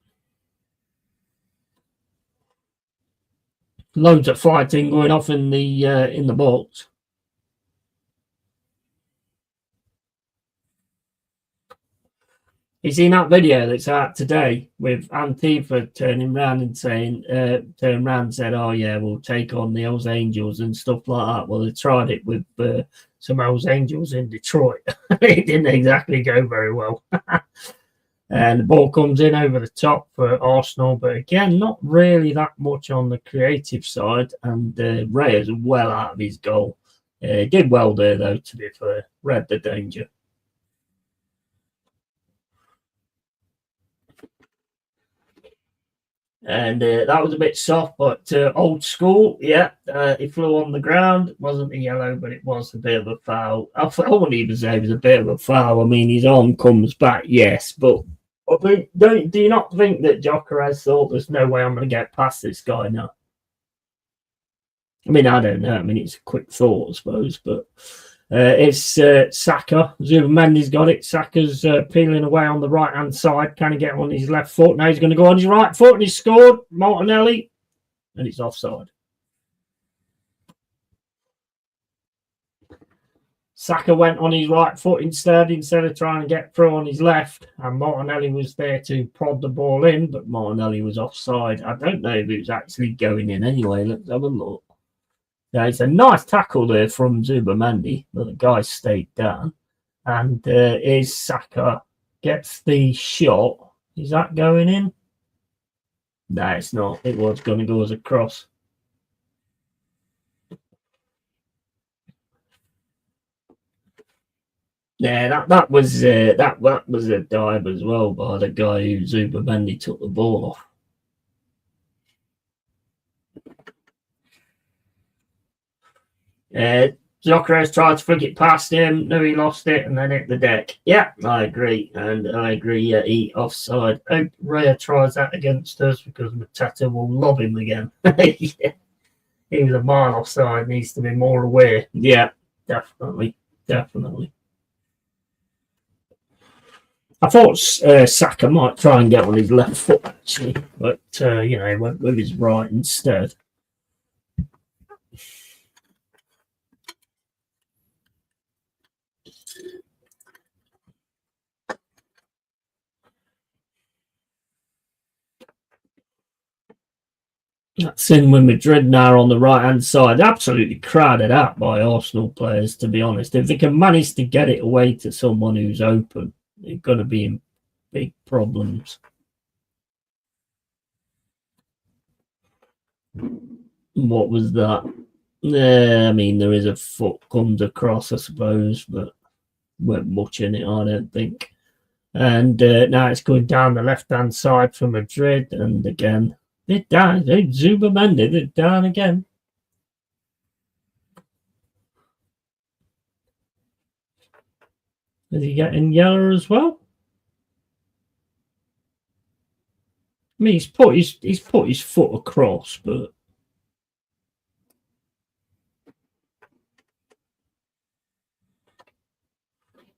Loads of fighting going off in the box. You seen that video that's out today with Antifa turning around and saying, said, oh yeah, we'll take on the Hells Angels and stuff like that. Well, they tried it with some Hells Angels in Detroit. It didn't exactly go very well. And the ball comes in over the top for Arsenal, but again, not really that much on the creative side. And Ray is well out of his goal. Did well there, though, to be fair. Read the danger. And that was a bit soft, but old school. Yeah, he flew on the ground. It wasn't a yellow, but it was a bit of a foul. I wouldn't even say it was a bit of a foul. I mean, his arm comes back, yes, but do you not think that Gyökeres thought there's no way I'm going to get past this guy now? I mean, I don't know. I mean, it's a quick thought, I suppose, but it's Saka. Zubamendi's got it. Saka's peeling away on the right-hand side. Can he get on his left foot? Now he's going to go on his right foot, and he's scored. Martinelli, and it's offside. Saka went on his right foot instead of trying to get through on his left, and Martinelli was there to prod the ball in, but Martinelli was offside. I don't know if it was actually going in anyway. Let's have a look. Yeah, it's a nice tackle there from Zubamendi, but the guy stayed down. And is Saka gets the shot. Is that going in? No, it's not. It was going to go as a cross. Yeah, that was a dive as well by the guy who Zubamendi took the ball off. Gyökeres tried to flick it past him. No, he lost it and then hit the deck. Yeah, I agree. And I agree, yeah, he offside. Hope Raya tries that against us because Mateta will lob him again. Yeah. He was a mile offside, needs to be more aware. Yeah, definitely. I thought Saka might try and get on his left foot, actually, but, he went with his right instead. That's in with Madrid now on the right-hand side. Absolutely crowded out by Arsenal players, to be honest. If they can manage to get it away to someone who's open, they're going to be in big problems. What was that? I mean, there is a foot comes across, I suppose, but weren't much in it, I don't think. And now it's going down the left-hand side for Madrid, and again, they're down. Zubamendi, they're down again. Is he getting yellow as well? I mean, he's put his foot across, but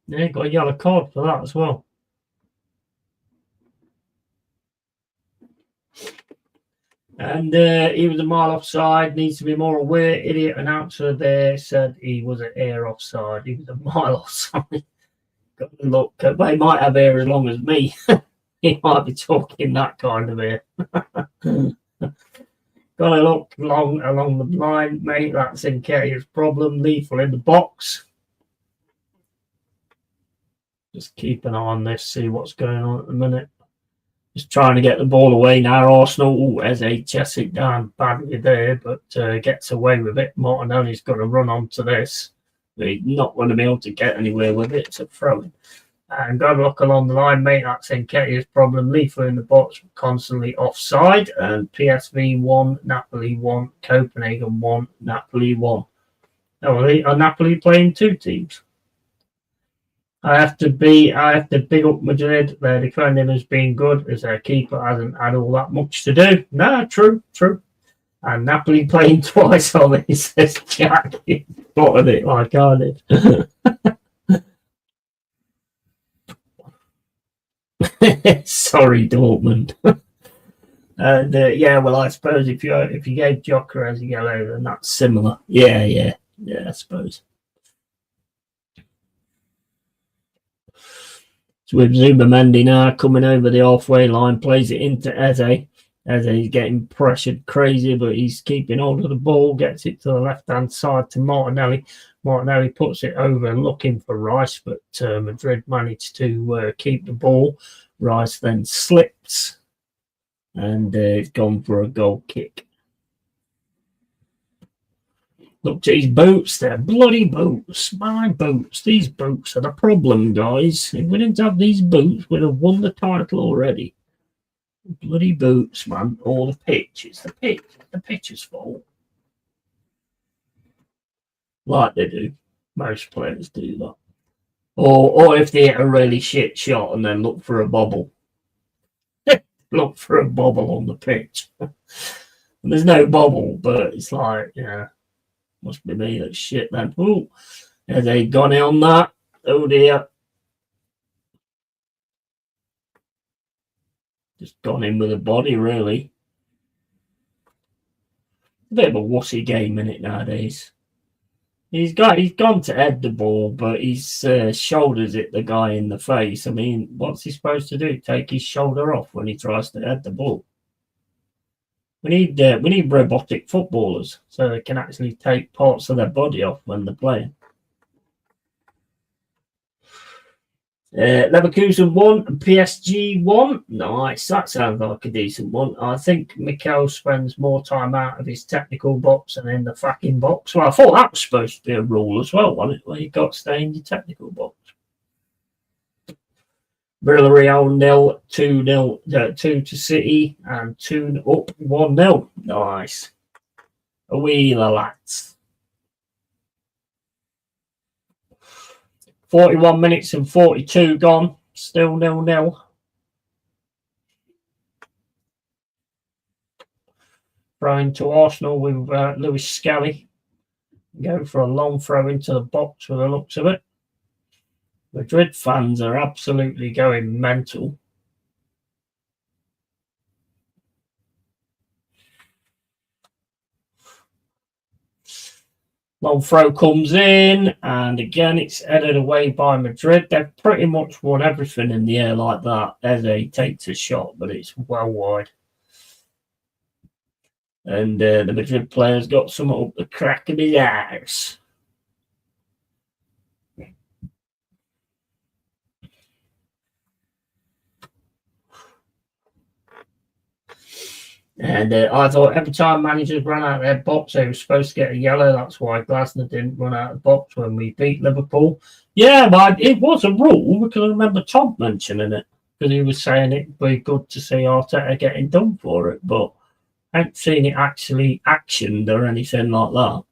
yeah, got a yellow card for that as well. And he was a mile offside, needs to be more aware. Idiot announcer there said he was an air offside. He was a mile offside. Got to look, well, he might have hair as long as me. He might be talking that kind of hair. Got to look long along the line, mate. That's Nketiah's problem. Lethal in the box. Just keep an eye on this, see what's going on at the minute. Just trying to get the ball away now. Arsenal, Eze chests it down badly there, but gets away with it. Martinelli's got to run onto this. But he's not going to be able to get anywhere with it. It's a throw-in. And got to look along the line, mate. That's Nketiah's problem. Lethal in the box, constantly offside. And PSV 1, Napoli 1, Copenhagen 1, Napoli 1. Oh, are Napoli playing two teams? I have to big up Madrid. Their defending has been good as their keeper hasn't had all that much to do. No, true. And Napoli playing twice on it, says Jack. He spotted it like I did. Sorry, Dortmund. And yeah, well, I suppose if you gave Joker as a yellow, then that's similar. Yeah, I suppose. With Zubamendi now coming over the halfway line, plays it into Eze. Eze's getting pressured crazy, but he's keeping hold of the ball, gets it to the left-hand side to Martinelli. Martinelli puts it over looking for Rice, but Madrid managed to keep the ball. Rice then slips, and it's gone for a goal kick. Look at his boots there. Bloody boots. My boots. These boots are the problem, guys. If we didn't have these boots, we'd have won the title already. Bloody boots, man. All the pitch. It's the pitch. The pitcher's fault. Like they do. Most players do that. Or if they hit a really shit shot and then look for a bubble. Look for a bubble on the pitch. There's no bubble, but it's like, yeah. Must be me that's shit then. Oh, has they gone on that? Oh dear. Just gone in with a body, really. A bit of a wussy game in it nowadays. He's gone to head the ball, but his shoulders hit the guy in the face. I mean, what's he supposed to do? Take his shoulder off when he tries to head the ball? We need robotic footballers so they can actually take parts of their body off when they're playing. Leverkusen 1, PSG 1. Nice, that sounds like a decent one. I think Mikel spends more time out of his technical box and in the fucking box. Well, I thought that was supposed to be a rule as well, wasn't it? Where you got to stay in your technical box. Villarreal 0, 2-0, 2 to City, and 2 up 1-0. Nice. Away the lads. 41 minutes and 42 gone. Still 0-0. Throwing to Arsenal with Lewis Skelly. Go for a long throw into the box with the looks of it. Madrid fans are absolutely going mental. Long throw comes in, and again it's headed away by Madrid. They've pretty much won everything in the air like that. Eze takes a shot, but it's well wide. And the Madrid player's got some up the crack of his arse. And I thought every time managers ran out of their box, they were supposed to get a yellow. That's why Glasner didn't run out of the box when we beat Liverpool. Yeah, but it was a rule because I remember Tom mentioning it because he was saying it'd be good to see Arteta getting done for it, but I haven't seen it actually actioned or anything like that.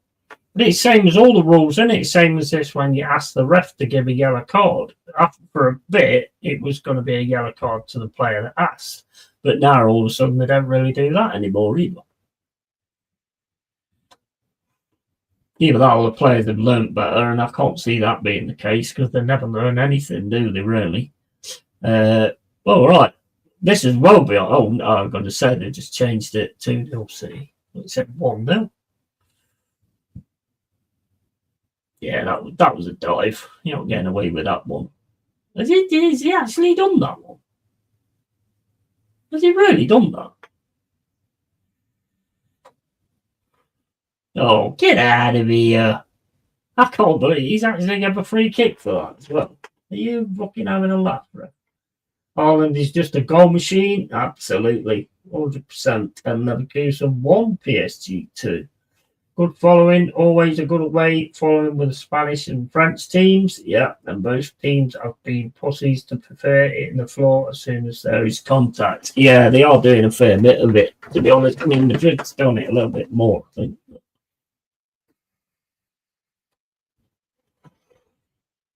But it's same as all the rules, isn't it? Same as this when you ask the ref to give a yellow card. After a bit, it was going to be a yellow card to the player that asked. But now, all of a sudden, they don't really do that anymore either. Either that or the players have learnt better, and I can't see that being the case because they never learn anything, do they, really? All right. This is well beyond. Oh, no, I'm going to say they just changed it 2-0 City. Except 1-0. Yeah, that was a dive. You're not getting away with that one. Has he actually done that one? Has he really done that? Oh, get out of here. I can't believe he's actually got a free kick for that as well. Are you fucking having a laugh, bro? Haaland is just a goal machine. Absolutely. 100%. And Leverkusen 1, PSG 2. Good following, always a good away following with the Spanish and French teams. Yeah, and both teams have been pussies to prefer hitting the floor as soon as there is contact. Yeah, they are doing a fair bit of it, to be honest. I mean, Madrid's done it a little bit more, I think.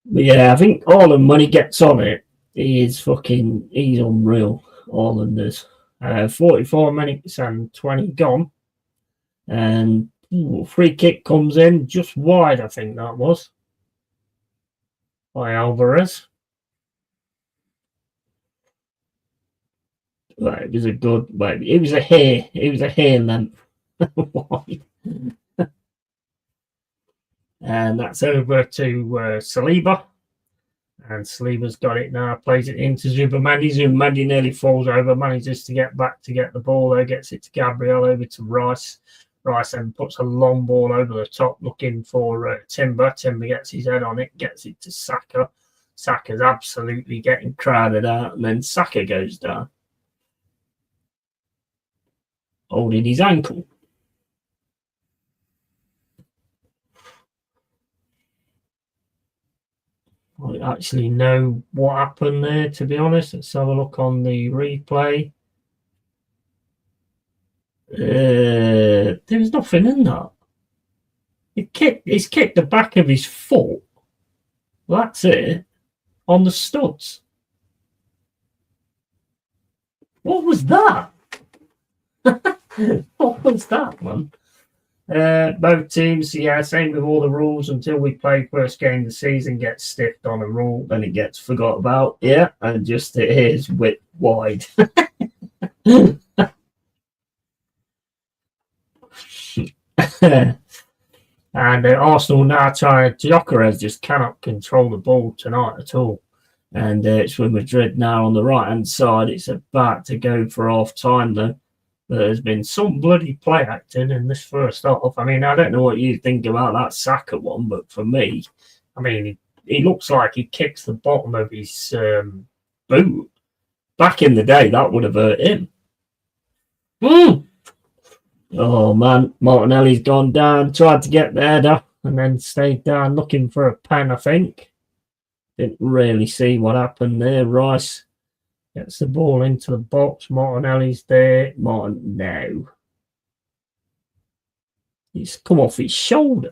But yeah, I think Haaland, when he gets on it, he's unreal. Haaland is. 44 minutes and 20 gone. And free kick comes in just wide, I think that was, by Alvarez. Right, it was a good. It was a hair length wide. And that's over to Saliba. And Saliba's got it now, plays it into Zubamandi. Zubamandi nearly falls over, manages to get back to get the ball there, gets it to Gabriel, over to Rice. Rice then puts a long ball over the top looking for Timber. Timber gets his head on it, gets it to Saka. Saka's absolutely getting crowded out, and then Saka goes down, holding his ankle. I don't actually know what happened there, to be honest. Let's have a look on the replay. There was nothing in that. He's kicked the back of his foot. That's it. On the studs. What was that? What was that, man? Both teams, yeah, same with all the rules. Until we play first game of the season, gets stiffed on a rule, then it gets forgot about. Yeah, and just it is width wide. And Arsenal now tired. Gyökeres just cannot control the ball tonight at all. And it's with Madrid now on the right-hand side. It's about to go for half-time, though. There's been some bloody play acting in this first half. I mean, I don't know what you think about that Saka one, but for me, I mean, he looks like he kicks the bottom of his boot. Back in the day, that would have hurt him. Oh, man. Martinelli's gone down, tried to get the header, and then stayed down looking for a pen, I think. Didn't really see what happened there. Rice gets the ball into the box. Martinelli's there. No. He's come off his shoulder.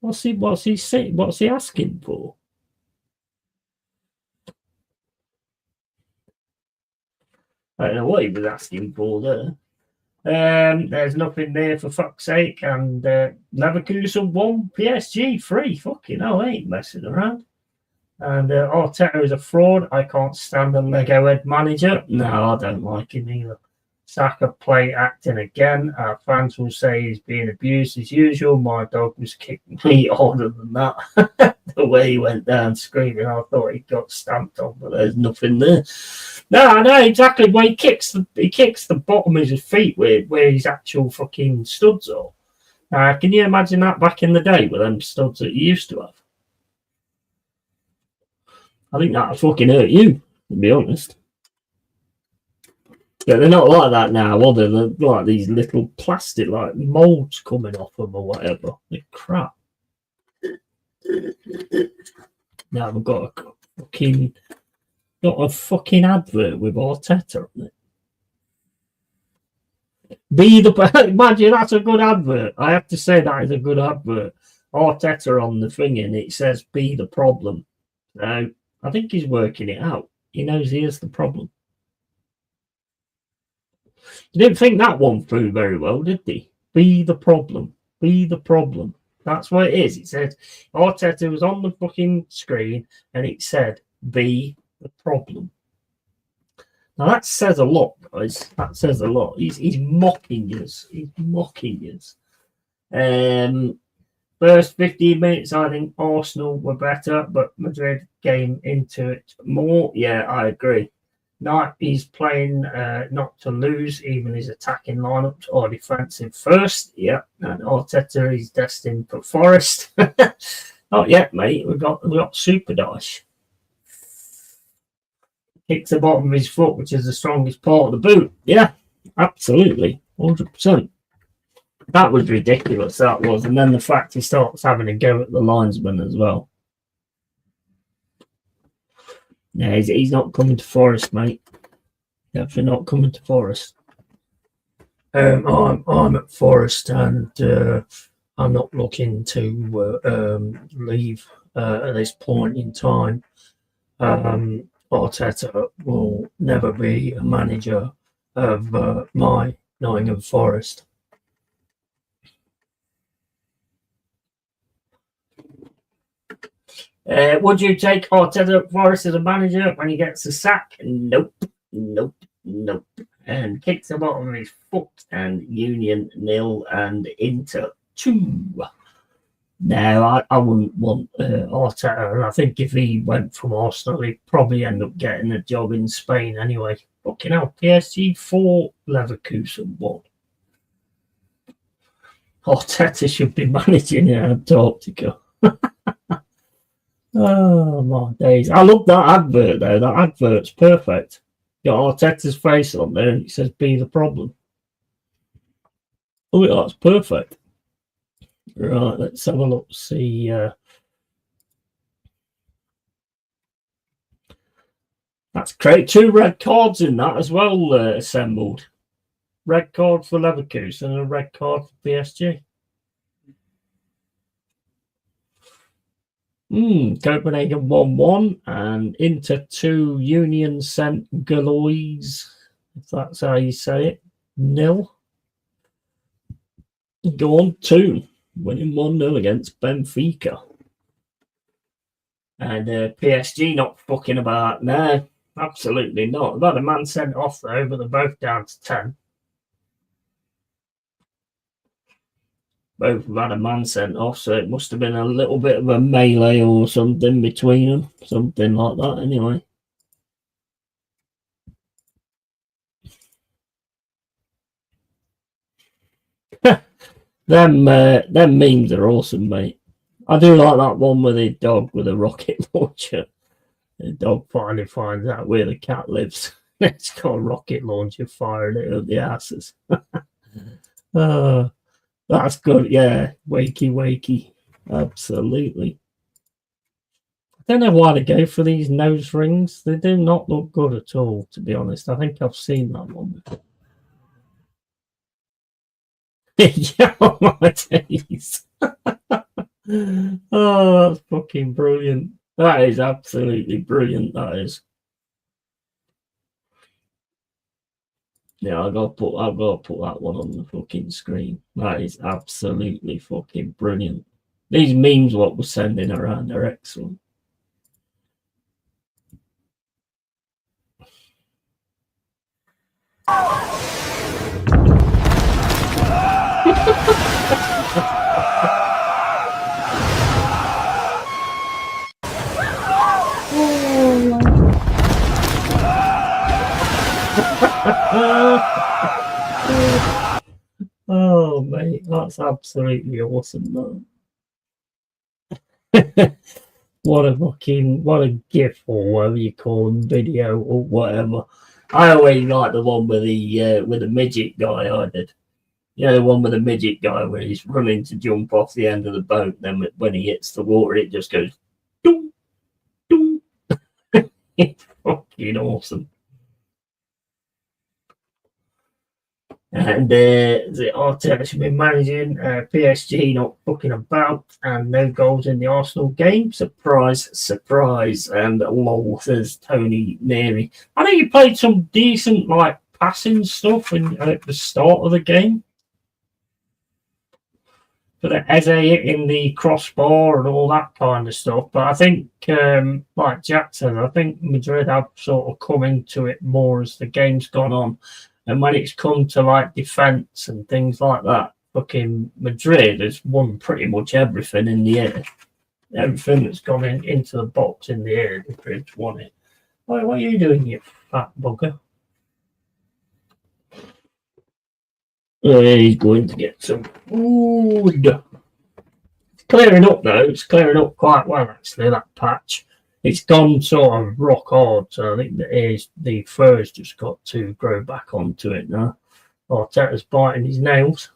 What's he asking for? I don't know what he was asking for there. There's nothing there for fuck's sake. And Leverkusen 1, PSG 3. Fucking hell, I ain't messing around. And Arteta is a fraud. I can't stand the Lego head manager. No, I don't like him either. Saka play acting again. Our fans will say he's being abused as usual. My dog was kicking me harder than that. The way he went down screaming, I thought he got stamped on, but there's nothing there. No, I know exactly where he kicks the bottom of his feet where his actual fucking studs are. Can you imagine that back in the day with them studs that you used to have? I think that'd fucking hurt you, to be honest. Yeah, they're not like that now, are they? They're like these little plastic like molds coming off them or whatever. They're crap. Now we've got a fucking advert with Arteta on it. Imagine that's a good advert. I have to say that is a good advert. Arteta on the thing and it says be the problem. Now I think he's working it out. He knows he is the problem. He didn't think that one through very well, did he? Be the problem. Be the problem. That's what it is. It said Arteta was on the fucking screen and it said be the problem. Now that says a lot, guys. That says a lot. He's mocking us. He's mocking us. First 15 minutes, I think Arsenal were better, but Madrid came into it more. Yeah, I agree. Knight, he's playing not to lose, even his attacking lineups are defensive first. Yeah, and Arteta is destined for Forest. Not yet, mate. We got Super Dash. Kicks the bottom of his foot, which is the strongest part of the boot. Yeah, absolutely, 100%. That was ridiculous, that was. And then the fact he starts having a go at the linesman as well. Yeah, he's not coming to Forest, mate. Definitely not coming to Forest. I'm at Forest, and I'm not looking to leave at this point in time. Arteta will never be a manager of my Nottingham Forest. Would you take Arteta Forest as a manager when he gets a sack? Nope. And kicks the bottom of his foot, and Union 0 and Inter 2. No, I wouldn't want Arteta. And I think if he went from Arsenal, he'd probably end up getting a job in Spain anyway. Fucking hell, PSG 4, Leverkusen 1. Arteta should be managing Athletico. Oh, my days. I love that advert, though. That advert's perfect. Got Arteta's face on there, and it says, be the problem. Oh, that's perfect. Right, let's have a look. See. That's great. 2 red cards in that as well assembled. Red card for Leverkusen and a red card for PSG. Copenhagen 1-1 and Inter 2, Union Saint Galois, if that's how you say it, 0. Go on, 2, winning 1-0 against Benfica. And PSG not fucking about. No, absolutely not. I've had a man sent off though, but they're both down to 10. Both have had a man sent off, so it must have been a little bit of a melee or something between them. Something like that, anyway. Them memes are awesome, mate. I do like that one with the dog with a rocket launcher. The dog finally finds out where the cat lives. It's got a rocket launcher firing it up the asses. That's good, yeah. Wakey. Absolutely. I don't know why they go for these nose rings. They do not look good at all, to be honest. I think I've seen that one before. Yeah, my days. Oh, that's fucking brilliant. That is absolutely brilliant, that is. Yeah, I've got to put that one on the fucking screen. That is absolutely fucking brilliant. These memes what we're sending around are excellent. Oh, mate, that's absolutely awesome, though. What a GIF or whatever you call them, video or whatever. I always like the one with the midget guy. I did. You know, the one with the midget guy where he's running to jump off the end of the boat. Then when he hits the water, it just goes, doom, doom. It's fucking awesome. And the Arteta should be managing PSG not fucking about, and no goals in the Arsenal game. Surprise. And lol, says Tony Neary. I know you played some decent like passing stuff at the start of the game. But Eze hitting the crossbar and all that kind of stuff. But I think, like Jack said, I think Madrid have sort of come into it more as the game's gone on. And when it's come to like defence and things like that, fucking Madrid has won pretty much everything in the air. Everything that's gone into the box in the air, Madrid's won it. What are you doing, you fat bugger? He's going to get some food. It's clearing up though. It's clearing up quite well actually. That patch. It's gone sort of rock hard. So I think the fur's just got to grow back onto it now. Arteta's biting his nails.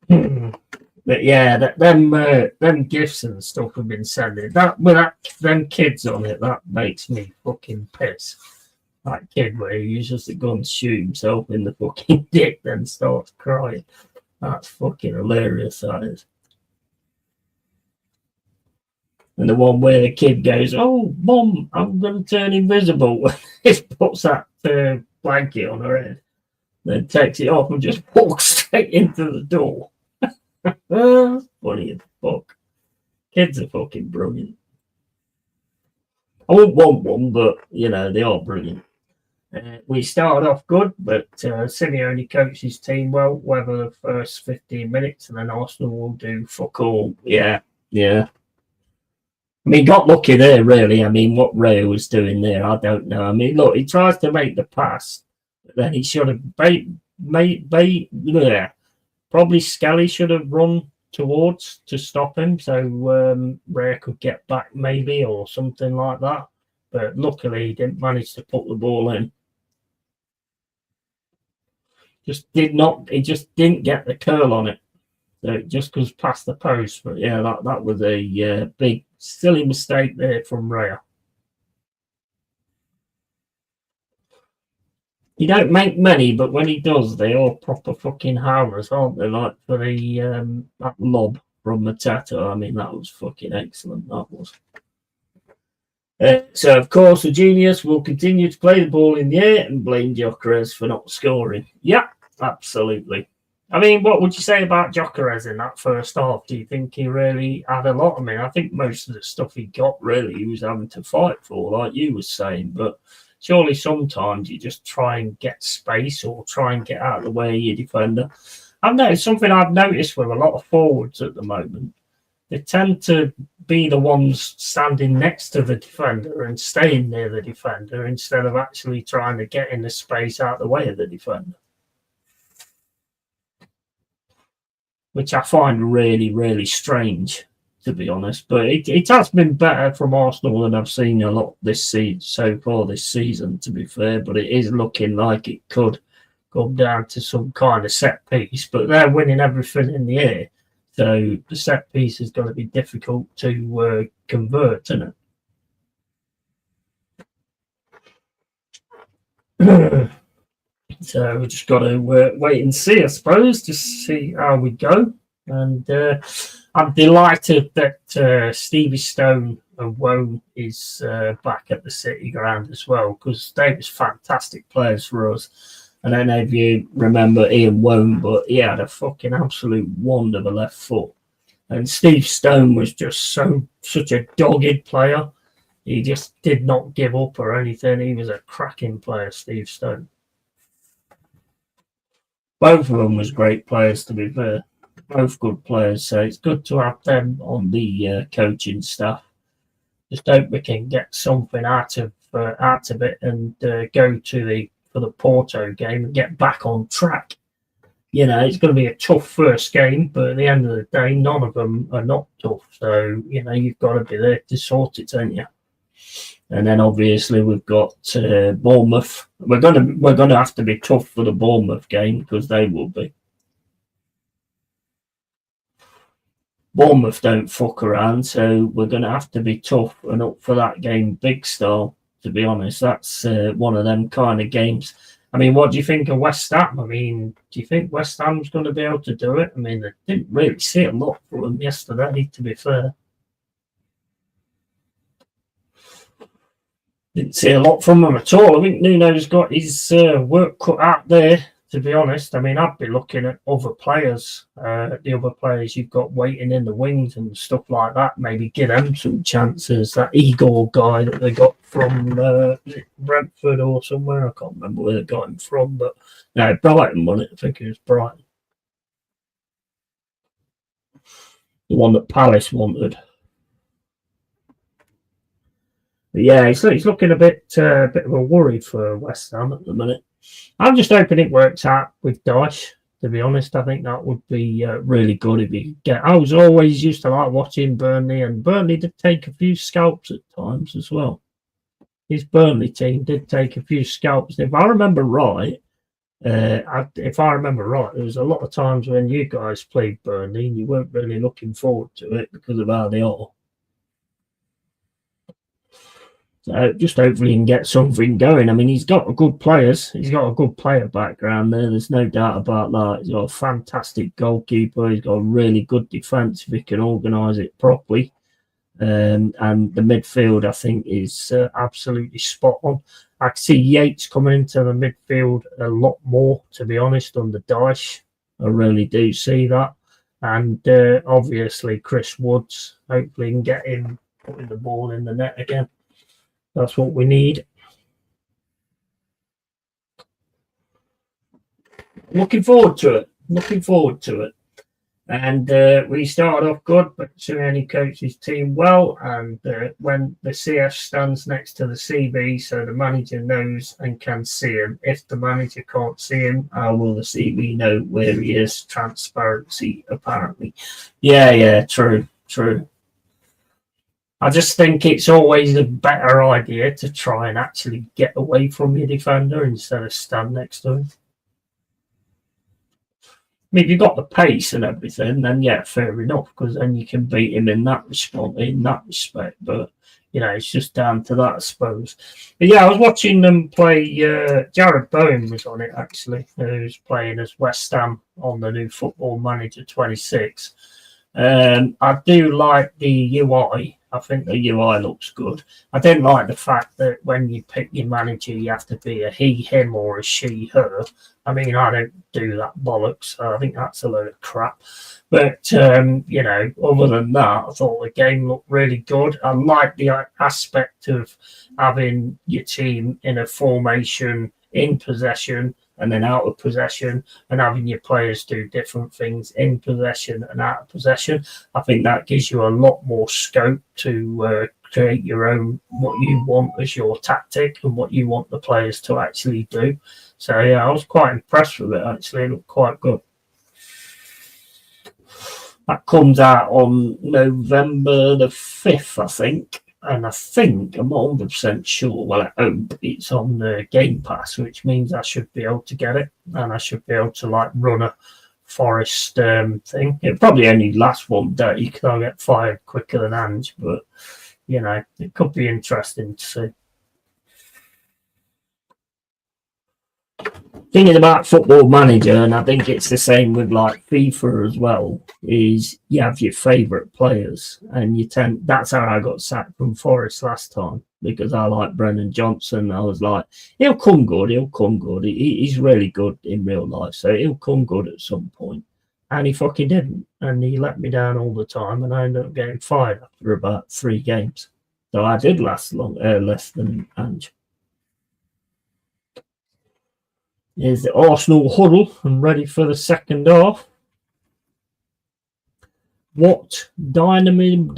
But yeah, them gifts and stuff have been sending that with them kids on it. That makes me fucking piss. That kid where he uses the gun to shoot himself in the fucking dick, then starts crying. That's fucking hilarious, that is. And the one where the kid goes, "Oh, Mom, I'm going to turn invisible." He puts that blanket on her head, then takes it off and just walks straight into the door. Funny as fuck. Kids are fucking brilliant. I wouldn't want one, but, you know, they are brilliant. We started off good, but Simeone coached his team well, whether the first 15 minutes, and then Arsenal will do fuck all. Yeah. I mean, got lucky there, really. I mean, what Ray was doing there, I don't know. I mean, look, he tries to make the pass, but then he should have probably Skelly should have run towards to stop him, so Ray could get back maybe or something like that. But luckily, he didn't manage to put the ball in. He just didn't get the curl on it. So it just goes past the post. But yeah, that was a big, silly mistake there from Raya. He don't make many, but when he does, they are proper fucking hammers, aren't they? Like for the that lob from Matata. I mean, that was fucking excellent. That was. So, of course, the genius will continue to play the ball in the air and blame Gyökeres for not scoring. Yeah, absolutely. I mean, what would you say about Gyökeres in that first half? Do you think he really had a lot? I mean, I think most of the stuff he got, really, he was having to fight for, like you were saying. But surely sometimes you just try and get space or try and get out of the way of your defender. I've noticed something I've noticed with a lot of forwards at the moment. They tend to be the ones standing next to the defender and staying near the defender instead of actually trying to get in the space out of the way of the defender. Which I find really, really strange, to be honest. But it has been better from Arsenal than I've seen a lot this season, so far this season, to be fair. But it is looking like it could go down to some kind of set piece. But they're winning everything in the air. So the set piece is going to be difficult to convert, isn't it? So we just got to wait and see, I suppose, just see how we go. And I'm delighted that Stevie Stone and Wone is back at the City Ground as well, because they was fantastic players for us. I don't know if you remember Ian Wone, but he had a fucking absolute wand of a left foot. And Steve Stone was just such a dogged player. He just did not give up or anything. He was a cracking player, Steve Stone. Both of them was great players, to be fair. Both good players, so it's good to have them on the coaching staff. Just hope we can get something out of it and go to for the Porto game and get back on track. You know, it's going to be a tough first game, but at the end of the day, none of them are not tough. So, you know, you've got to be there to sort it, don't you? And then obviously we've got Bournemouth. We're gonna have to be tough for the Bournemouth game because they will be. Bournemouth don't fuck around, so we're gonna have to be tough and up for that game big style. To be honest, that's one of them kind of games. I mean, what do you think of West Ham? I mean, do you think West Ham's going to be able to do it? I mean, they didn't really see a lot from them yesterday, to be fair. Didn't see a lot from him at all. I think Nuno's got his work cut out there to be honest. I mean, I'd be looking at other players, the other players you've got waiting in the wings and stuff like that. Maybe give them some chances. That Igor guy that they got from Brentford or somewhere, I can't remember where they got him from, but no, Brighton won it. I think it was Brighton. The one that Palace wanted. But yeah, he's looking a bit of a worry for West Ham at the minute. I'm just hoping it works out with Dyche. To be honest, I think that would be really good if you get. I was always used to like watching Burnley, and Burnley did take a few scalps at times as well. His Burnley team did take a few scalps. If I remember right, there was a lot of times when you guys played Burnley and you weren't really looking forward to it because of how they are. So just hopefully he can get something going. I mean, he's got good players. He's got a good player background there. There's no doubt about that. He's got a fantastic goalkeeper. He's got a really good defence if he can organise it properly. And the midfield, I think, is absolutely spot on. I can see Yates coming into the midfield a lot more, to be honest, under Dyche. I really do see that. And obviously, Chris Woods, hopefully can get him putting the ball in the net again. That's what we need. Looking forward to it. And we started off good, but Sirianni coached his team well. And when the CF stands next to the CB, so the manager knows and can see him. If the manager can't see him, how will the CB know where he is? Transparency, apparently. Yeah, true. I just think it's always a better idea to try and actually get away from your defender instead of stand next to him. I mean, if you've got the pace and everything, then yeah, fair enough, because then you can beat him in that respect. But it's just down to that, I suppose. But yeah, I was watching them play. Jared Bowen was on it actually, who's playing as West Ham on the new Football Manager 26. I do like the UI. I think the UI looks good. I don't like the fact that when you pick your manager, you have to be a he, him, or a she, her. I mean, I don't do that bollocks. I think that's a load of crap. But, other than that, I thought the game looked really good. I like the aspect of having your team in a formation in possession and then out of possession, and having your players do different things in possession and out of possession. I think that gives you a lot more scope to create your own, what you want as your tactic and what you want the players to actually do. So, yeah, I was quite impressed with it, actually. It looked quite good. That comes out on November the 5th, I think. And I think, I'm not 100% sure, well, I hope it's on the Game Pass, which means I should be able to get it. And I should be able to, run a Forest thing. It'll probably only last one day because I'll get fired quicker than Ange. But, it could be interesting to see. Thinking about Football Manager, and I think it's the same with FIFA as well, is you have your favourite players, and that's how I got sacked from Forest last time, because I like Brennan Johnson. I was like, he'll come good. He's really good in real life, so he'll come good at some point. And he fucking didn't, and he let me down all the time, and I ended up getting fired after about 3 games. So I did last less than Ange. Is the Arsenal huddle and ready for the second half. What dynamism,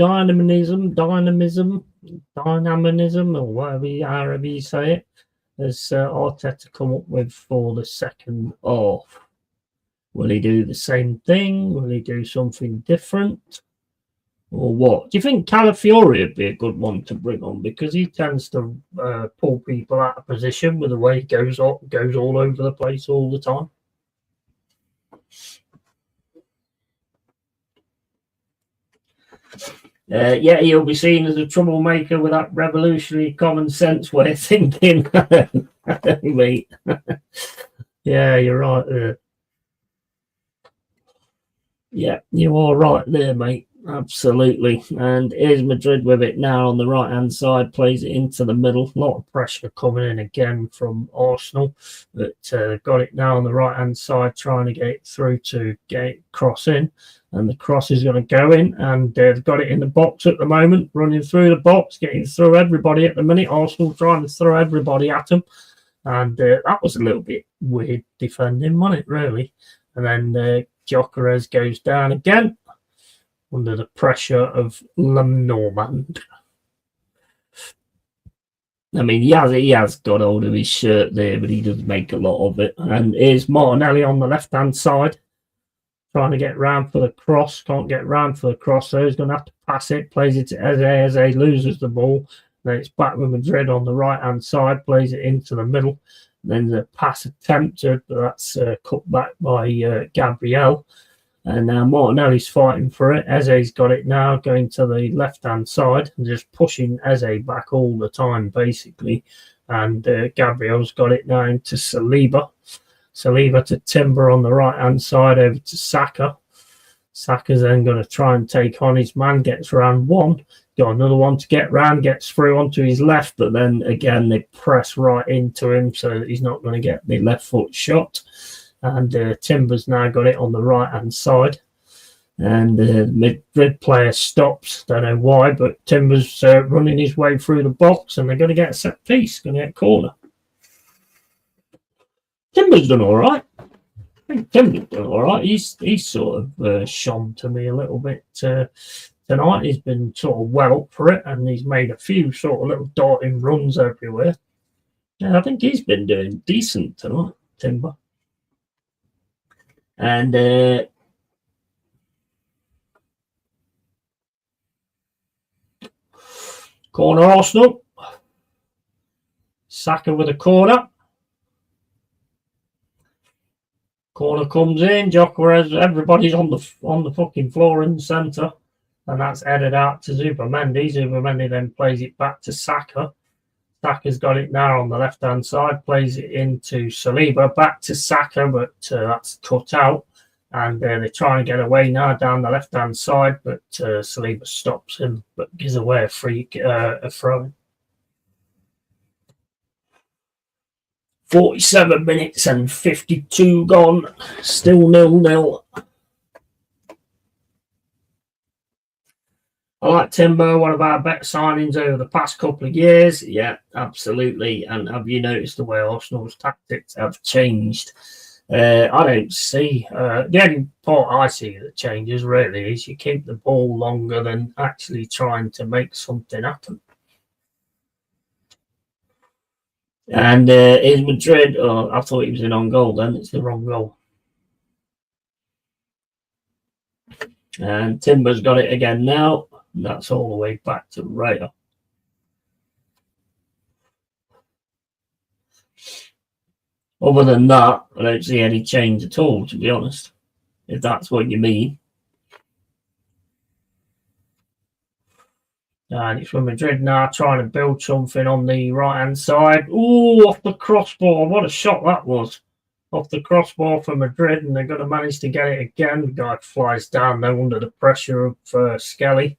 or however you say it, has Arteta come up with for the second half? Will he do the same thing? Will he do something different? Or what? Do you think Calafiori would be a good one to bring on, because he tends to pull people out of position with the way he goes all over the place all the time? Yeah, he'll be seen as a troublemaker with that revolutionary common sense way of thinking. Mate. Yeah, you're right there. Yeah, you are right there, mate. absolutely. And here's Madrid with it now on the right hand side, plays it into the middle. A lot of pressure coming in again from Arsenal, but got it now on the right hand side, trying to get it through to get it cross in. And the cross is going to go in, and they've got it in the box at the moment, running through the box, getting through everybody at the minute. Arsenal trying to throw everybody at them, and that was a little bit weird defending, wasn't it, really? And then Gyökeres goes down again under the pressure of Lenormand. I mean, he has got hold of his shirt there, but he does make a lot of it. And here's Martinelli on the left-hand side, trying to get round for the cross. Can't get round for the cross, so he's going to have to pass it. Plays it to Eze. Eze loses the ball. Then it's back with Madrid on the right-hand side. Plays it into the middle. Then the pass attempted, but that's cut back by Gabriel. And now Martinelli's fighting for it. Eze's got it now, going to the left-hand side and just pushing Eze back all the time, basically. And Gabriel's got it now into Saliba. Saliba to Timber on the right-hand side, over to Saka. Saka's then going to try and take on his man, gets round one. Got another one to get round, gets through onto his left, but then again they press right into him so that he's not going to get the left foot shot. And Timber's now got it on the right-hand side. And the Madrid player stops. Don't know why, but Timber's running his way through the box, and they're going to get a set piece, going to get a corner. Timber's done all right. I think Timber's done all right. He's sort of shone to me a little bit tonight. He's been sort of well up for it, and he's made a few sort of little darting runs everywhere. Yeah, I think he's been doing decent tonight, Timber. And corner Arsenal. Saka with a corner. Corner comes in. Gyökeres, everybody's on the fucking floor in the centre, and that's headed out to Zubamendi. Zubamendi then plays it back to Saka. Saka's got it now on the left-hand side, plays it into Saliba, back to Saka, but that's cut out. And they're trying to get away now down the left-hand side, but Saliba stops him, but gives away a throw. 47 minutes and 52 gone, still 0-0. I like Timber, one of our better signings over the past couple of years. Yeah, absolutely. And have you noticed the way Arsenal's tactics have changed? I don't see. The only part I see that changes really is you keep the ball longer than actually trying to make something happen. And is Madrid? Oh, I thought he was in on goal. Then it's the wrong goal. And Timber's got it again now. That's all the way back to Raya. Other than that, I don't see any change at all, to be honest, if that's what you mean. And it's for Madrid now, trying to build something on the right-hand side. Ooh, off the crossbar. What a shot that was. Off the crossbar for Madrid, and they're going to manage to get it again. The guy flies down, though, under the pressure of Skelly.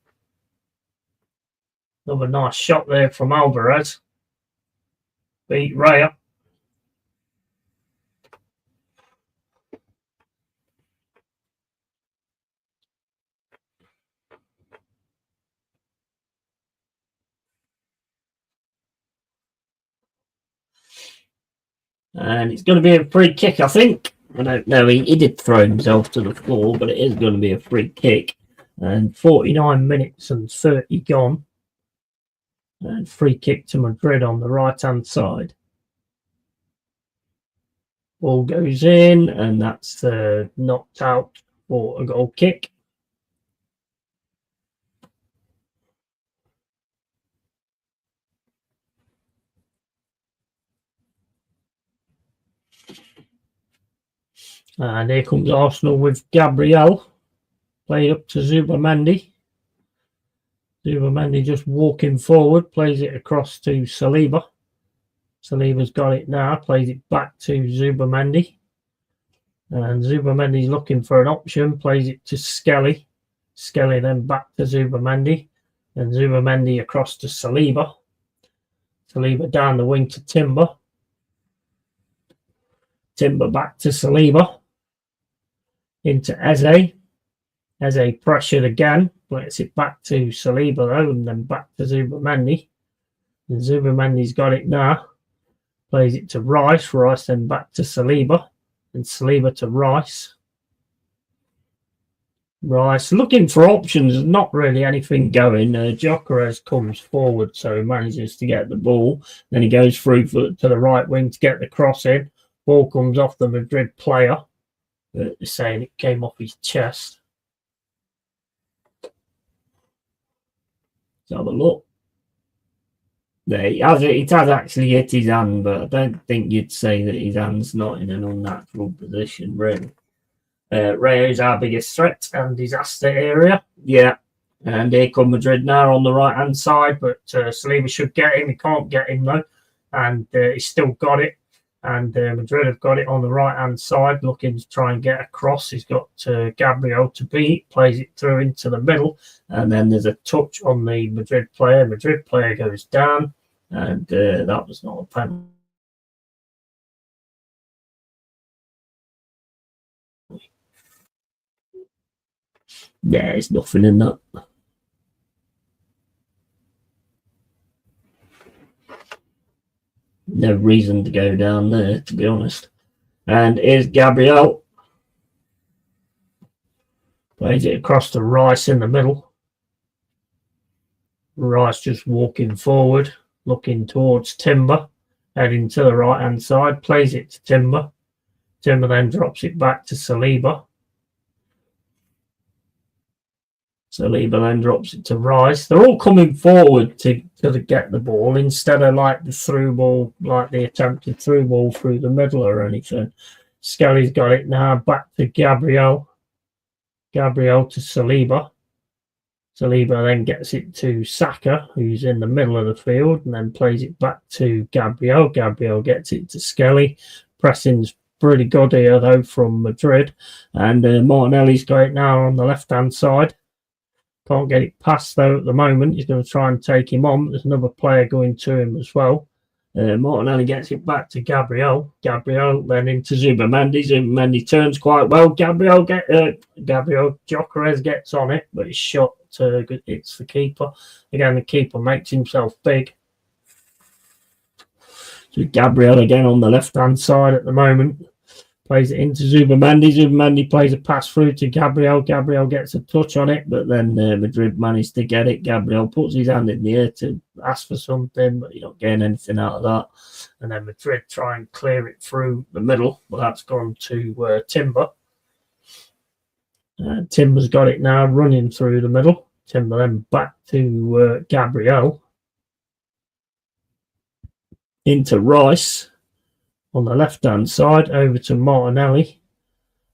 Another nice shot there from Alvarez. Beat Raya. And it's going to be a free kick, I think. I don't know. He did throw himself to the floor, but it is going to be a free kick. And 49 minutes and 30 gone. And free kick to Madrid on the right-hand side. Ball goes in, and that's knocked out for a goal kick. And here comes Arsenal with Gabriel. Played up to Zubamendi. Zubamendi just walking forward. Plays it across to Saliba. Saliba's got it now. Plays it back to Zubamendi. And Zubamendi's looking for an option. Plays it to Skelly. Skelly then back to Zubamendi. And Zubamendi across to Saliba. Saliba down the wing to Timber. Timber back to Saliba. Into Eze. Eze pressured again. Lets it back to Saliba though, and then back to Zubamendi. And Zubamendi's got it now. Plays it to Rice. Rice then back to Saliba. And Saliba to Rice. Rice looking for options, not really anything going. Gyökeres comes forward, so he manages to get the ball. Then he goes through to the right wing to get the cross in. Ball comes off the Madrid player. They're saying it came off his chest. Let's have a look. There, it has actually hit his hand, but I don't think you'd say that his hand's not in an unnatural position, really. Rayo's our biggest threat and disaster area. Yeah. And here come Madrid now on the right-hand side, but Saliba should get him. He can't get him, though. And he's still got it. And Madrid have got it on the right-hand side, looking to try and get across. He's got Gabriel to beat, plays it through into the middle. And then there's a touch on the Madrid player. Madrid player goes down. And that was not a penalty. Yeah, there's nothing in that. No reason to go down there, to be honest. And here's Gabriel. Plays it across to Rice in the middle. Rice just walking forward, looking towards Timber, heading to the right-hand side. Plays it to Timber. Timber then drops it back to Saliba. Saliba then drops it to Rice. They're all coming forward to get the ball instead of like the through ball, like the attempted through ball through the middle or anything. Skelly's got it now. Back to Gabriel. Gabriel to Saliba. Saliba then gets it to Saka, who's in the middle of the field, and then plays it back to Gabriel. Gabriel gets it to Skelly. Pressing's pretty good here, though, from Madrid. And Martinelli's got it now on the left-hand side. Can't get it past, though, at the moment. He's going to try and take him on. There's another player going to him as well. Martinelli gets it back to Gabriel. Gabriel then into Zubamendi. Zubamendi turns quite well. Gabriel Gyökeres gets on it, but it's shot. It's the keeper. Again, the keeper makes himself big. So Gabriel again on the left-hand side at the moment. Plays it into Zubamendi. Zubamendi plays a pass through to Gabriel. Gabriel gets a touch on it, but then Madrid managed to get it. Gabriel puts his hand in the air to ask for something, but you're not getting anything out of that. And then Madrid try and clear it through the middle, but that's gone to Timber. Timber's got it now, running through the middle. Timber then back to Gabriel. Into Rice. On the left-hand side, over to Martinelli.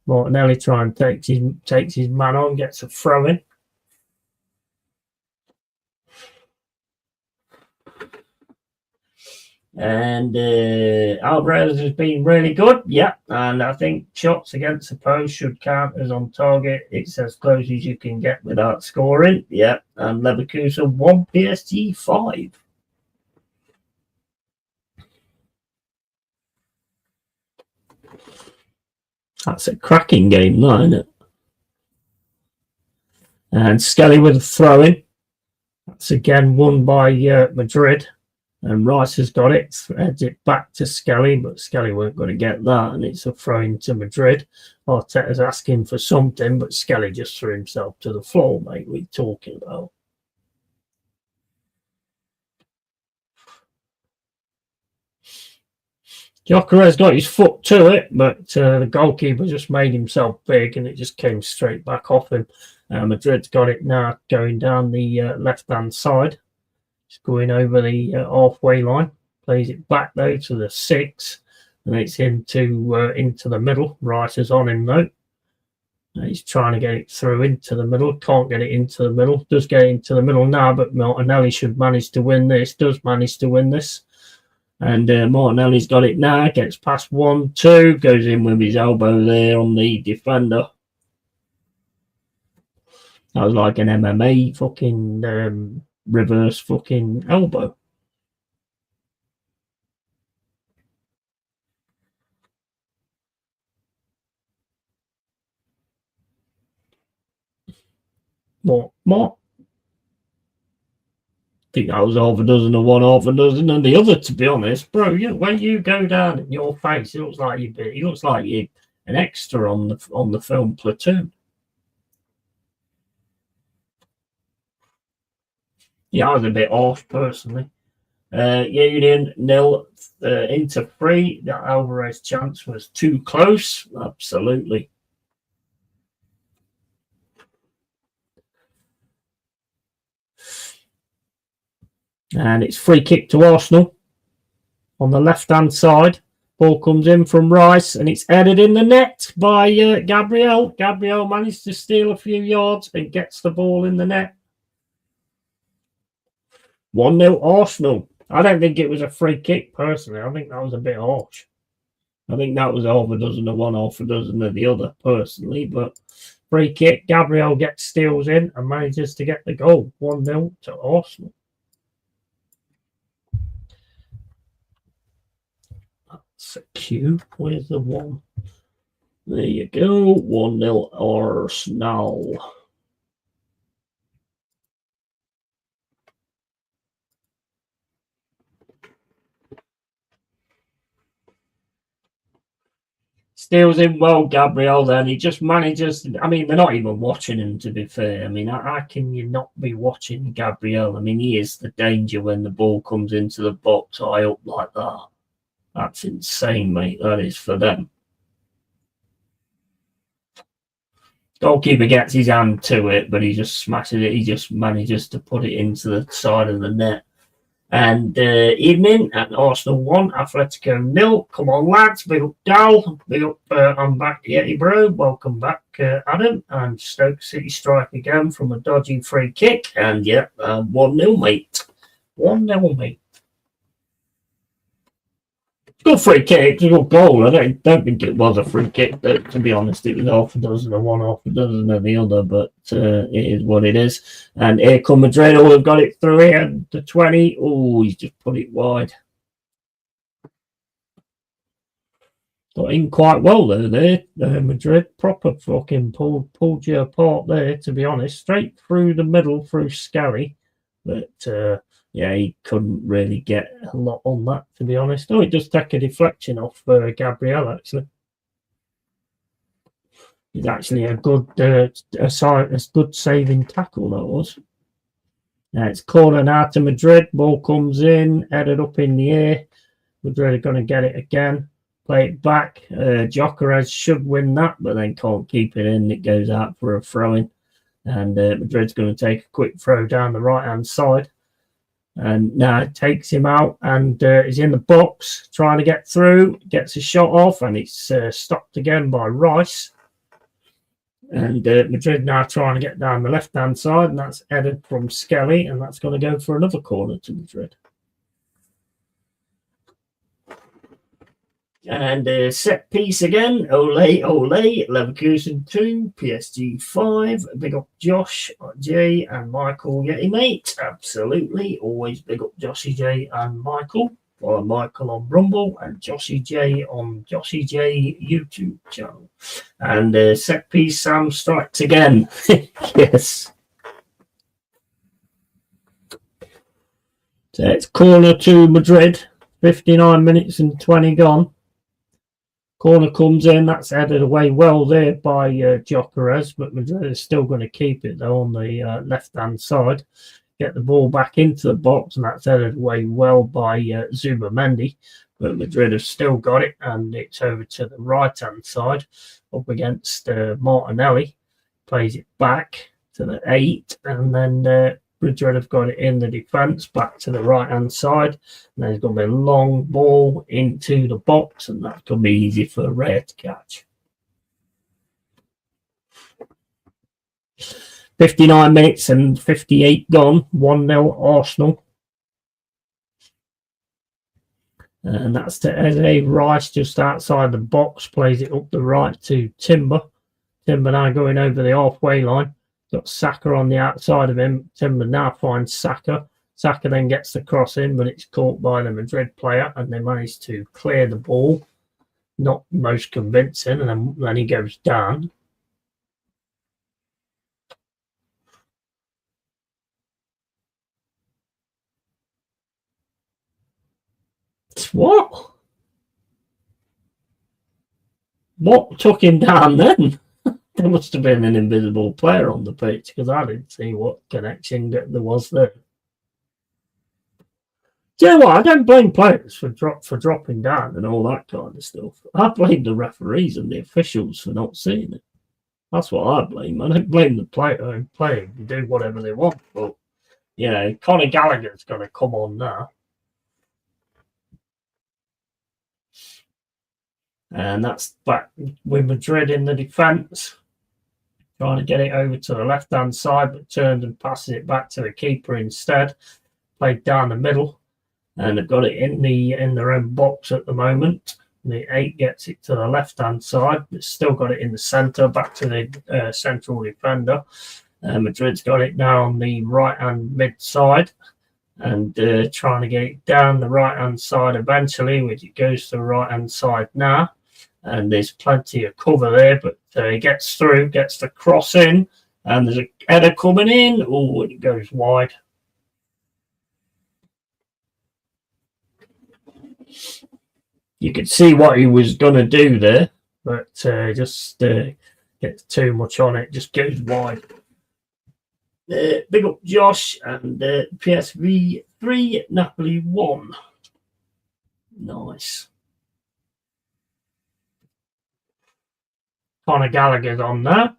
Martinelli tries and takes his man on, gets a throw in. And Alvarez has been really good, yeah. And I think shots against the post should count as on target. It's as close as you can get without scoring, yeah. And Leverkusen 1, PSG 5. That's a cracking game, though, isn't it? And Skelly with a throw-in. That's again won by Madrid. And Rice has got it. Heads it back to Skelly, but Skelly weren't going to get that. And it's a throw-in to Madrid. Arteta's asking for something, but Skelly just threw himself to the floor, mate. What are you talking about? Gyökeres got his foot to it, but the goalkeeper just made himself big and it just came straight back off him. Madrid's got it now going down the left-hand side. Just going over the halfway line. Plays it back, though, to the 6. And it's into the middle. Rice is on him, though. He's trying to get it through into the middle. Can't get it into the middle. Does get into the middle now, but Martinelli should manage to win this. Does manage to win this. And Martinelli's got it now. Gets past 1-2. Goes in with his elbow there on the defender. That was like an MMA fucking reverse fucking elbow. What? I think that was half a dozen of one, half a dozen and the other. To be honest, bro, when you go down in your face, it looks like you're an extra on the film Platoon. Yeah, I was a bit off personally. Union 0, Inter 3. That Alvarez chance was too close. Absolutely. And it's free kick to Arsenal on the left-hand side. Ball comes in from Rice and it's headed in the net by Gabriel. Gabriel managed to steal a few yards and gets the ball in the net. 1-0 Arsenal. I don't think it was a free kick personally. I think that was a bit harsh. I think that was half a dozen of one, half a dozen of the other personally. But free kick, Gabriel steals in and manages to get the goal. 1-0 to Arsenal. That's a Q. Where's the one? There you go. 1-0 Arsenal. Steals in well, Gabriel, then he just manages. I mean, they're not even watching him, to be fair. I mean, how can you not be watching Gabriel? I mean, he is the danger when the ball comes into the box high up like that. That's insane, mate. That is for them. Goalkeeper gets his hand to it, but he just smashes it. He just manages to put it into the side of the net. And evening at Arsenal 1, Athletico 0. Come on, lads. Big up, Dal. Big up, I'm back, Yeti bro. Welcome back, Adam. And Stoke City strike again from a dodgy free kick. And yeah, 1-0, mate. 1-0, mate. Good free kick, good goal. I don't think it was a free kick. To be honest, it was half a dozen of one, half a dozen of the other. But it is what it is. And here come Madrid. Oh, they've got it through here. The 20. Oh, he's just put it wide. Got in quite well there. Madrid proper fucking pulled you apart there. To be honest, straight through the middle through Scully, but. Yeah, he couldn't really get a lot on that, to be honest. Oh, it does take a deflection off Gabriel, actually. It's actually a good good saving tackle, that was. Now it's corner now to Madrid. Ball comes in, headed up in the air. Madrid are going to get it again. Play it back. Gyökeres should win that, but then can't keep it in. It goes out for a throw-in. And Madrid's going to take a quick throw down the right-hand side. And now it takes him out and he's in the box trying to get through, gets a shot off, and it's stopped again by Rice. And Madrid now trying to get down the left-hand side, and that's headed from Skelly, and that's going to go for another corner to Madrid. And set piece again. Ole. Leverkusen 2, PSG 5. Big up Josh J and Michael Yeti, mate. Absolutely. Always big up Joshy J and Michael. Follow Michael on Rumble and Joshy J on Joshy J YouTube channel. And set piece Sam strikes again. Yes. So it's corner to Madrid. 59 minutes and 20 gone. Corner comes in, that's headed away well there by Gyökeres, but Madrid is still going to keep it though on the left-hand side. Get the ball back into the box, and that's headed away well by Zubamendi. But Madrid have still got it, and it's over to the right-hand side, up against Martinelli. Plays it back to the 8, and then Madrid have got it in the defence, back to the right-hand side. And there's going to be a long ball into the box, and that's going to be easy for Rare to catch. 59 minutes and 58 gone. 1-0 Arsenal. And that's to Eze Rice just outside the box. Plays it up the right to Timber. Timber now going over the halfway line. Got Saka on the outside of him. Timber now finds Saka. Saka then gets the cross in, but it's caught by the Madrid player, and they manage to clear the ball. Not most convincing, and then he goes down. What? What took him down then? There must have been an invisible player on the pitch because I didn't see what connection there was there. Do you know what? I don't blame players for dropping down and all that kind of stuff. I blame the referees and the officials for not seeing it. That's what I blame. I don't blame the player. Player can do whatever they want, but you know, Conor Gallagher's going to come on now. And that's back with Madrid in the defence. Trying to get it over to the left-hand side, but turns and passes it back to the keeper instead. Played down the middle. And they've got it in their own box at the moment. The 8 gets it to the left-hand side, but still got it in the centre, back to the central defender. Madrid's got it now on the right-hand mid-side. And trying to get it down the right-hand side eventually, which it goes to the right-hand side now. And there's plenty of cover there, but he gets through, gets the cross in, and there's a header coming in. Oh, it goes wide. You could see what he was going to do there, but just gets too much on it, just goes wide. Big up Josh, and PSV 3, Napoli 1. Nice. Conor Gallagher's on there.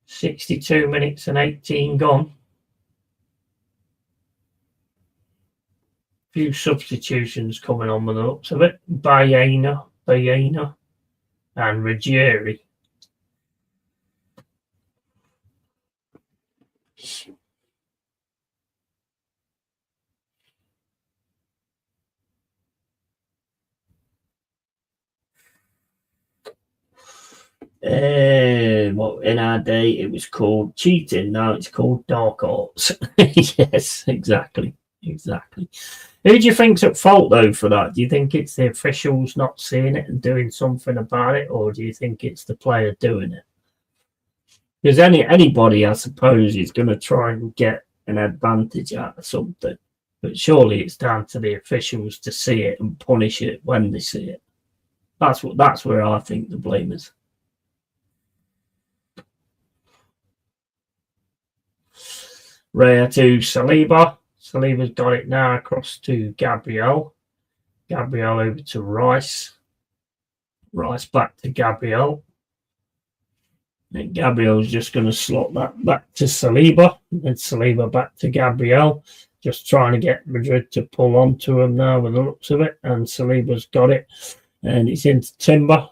$62 minutes and 18 gone. Few substitutions coming on with the looks of it. Bayena, and Ruggieri. Well, in our day, it was called cheating. Now it's called dark arts. Yes, exactly. Who do you think's at fault, though, for that? Do you think it's the officials not seeing it and doing something about it, or do you think it's the player doing it? Because anybody, I suppose, is going to try and get an advantage out of something. But surely it's down to the officials to see it and punish it when they see it. That's where I think the blame is. Raya to Saliba. Saliba's got it now across to Gabriel. Gabriel over to Rice. Rice back to Gabriel. And Gabriel's just going to slot that back to Saliba. And Saliba back to Gabriel. Just trying to get Madrid to pull onto him now with the looks of it. And Saliba's got it. And it's into Timber.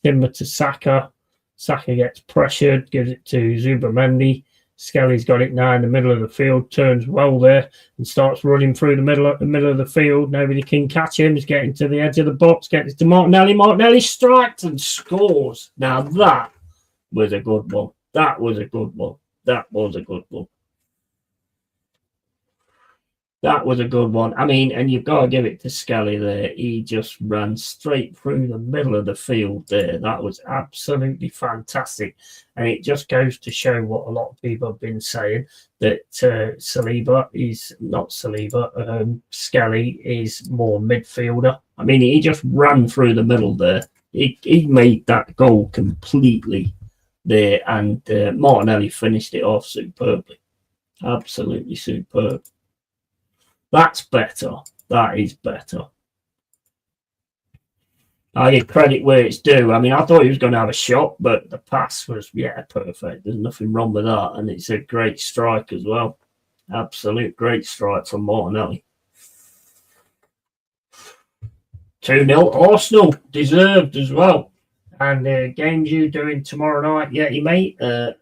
Timber to Saka. Saka gets pressured. Gives it to Zubamendi. Skelly's got it now in the middle of the field, turns well there and starts running through the middle of the field. Nobody can catch him. He's getting to the edge of the box, gets to Martinelli. Martinelli strikes and scores. Now that was a good one. That was a good one. I mean, and you've got to give it to Skelly there. He just ran straight through the middle of the field there. That was absolutely fantastic. And it just goes to show what a lot of people have been saying, that Skelly is more midfielder. I mean, he just ran through the middle there. He made that goal completely there. And Martinelli finished it off superbly. Absolutely superb. That's better. That is better. I give credit where it's due. I mean, I thought he was going to have a shot, but the pass was, perfect. There's nothing wrong with that. And it's a great strike as well. Absolute great strike from Martinelli. 2-0 Arsenal. Deserved as well. And games you doing tomorrow night, Yeti, mate?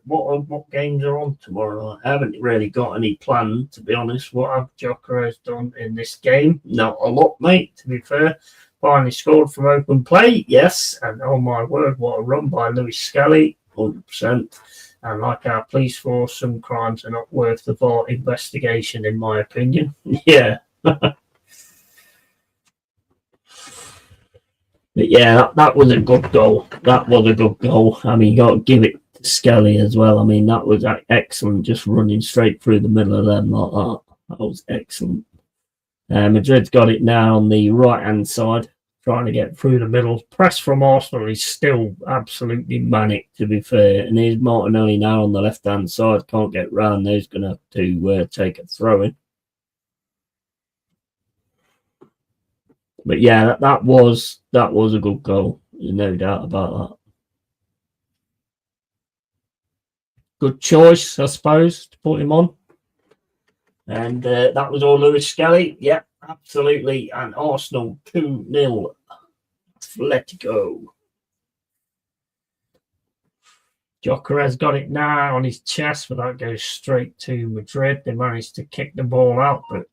What games are on tomorrow night? I haven't really got any plan, to be honest. What have Jokeros done in this game? Not a lot, mate, to be fair. finally scored from open play. Yes, and oh my word, what a run by Lewis Skelly, 100%. And like our police force, some crimes are not worth the VAR investigation, in my opinion. Yeah. But yeah, that was a good goal. That was a good goal. I mean, you got to give it to Skelly as well. I mean, that was excellent, just running straight through the middle of them like that. That was excellent. Madrid's got it now on the right-hand side, trying to get through the middle. Press from Arsenal is still absolutely manic, to be fair. And here's Martinelli now on the left-hand side. Can't get round. He's going to have to take a throw-in. But yeah, that was a good goal. There's no doubt about that. Good choice, I suppose, to put him on. And that was all Lewis Skelly. Yeah, absolutely. And Arsenal 2-0. Athletico. Gyökeres got it now on his chest, but that goes straight to Madrid. They managed to kick the ball out, but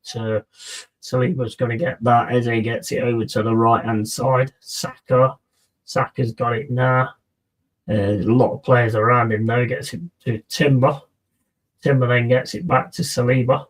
Saliba's going to get that. Eze gets it over to the right-hand side. Saka's got it now. There's a lot of players around him, though. Gets it to Timber. Timber then gets it back to Saliba.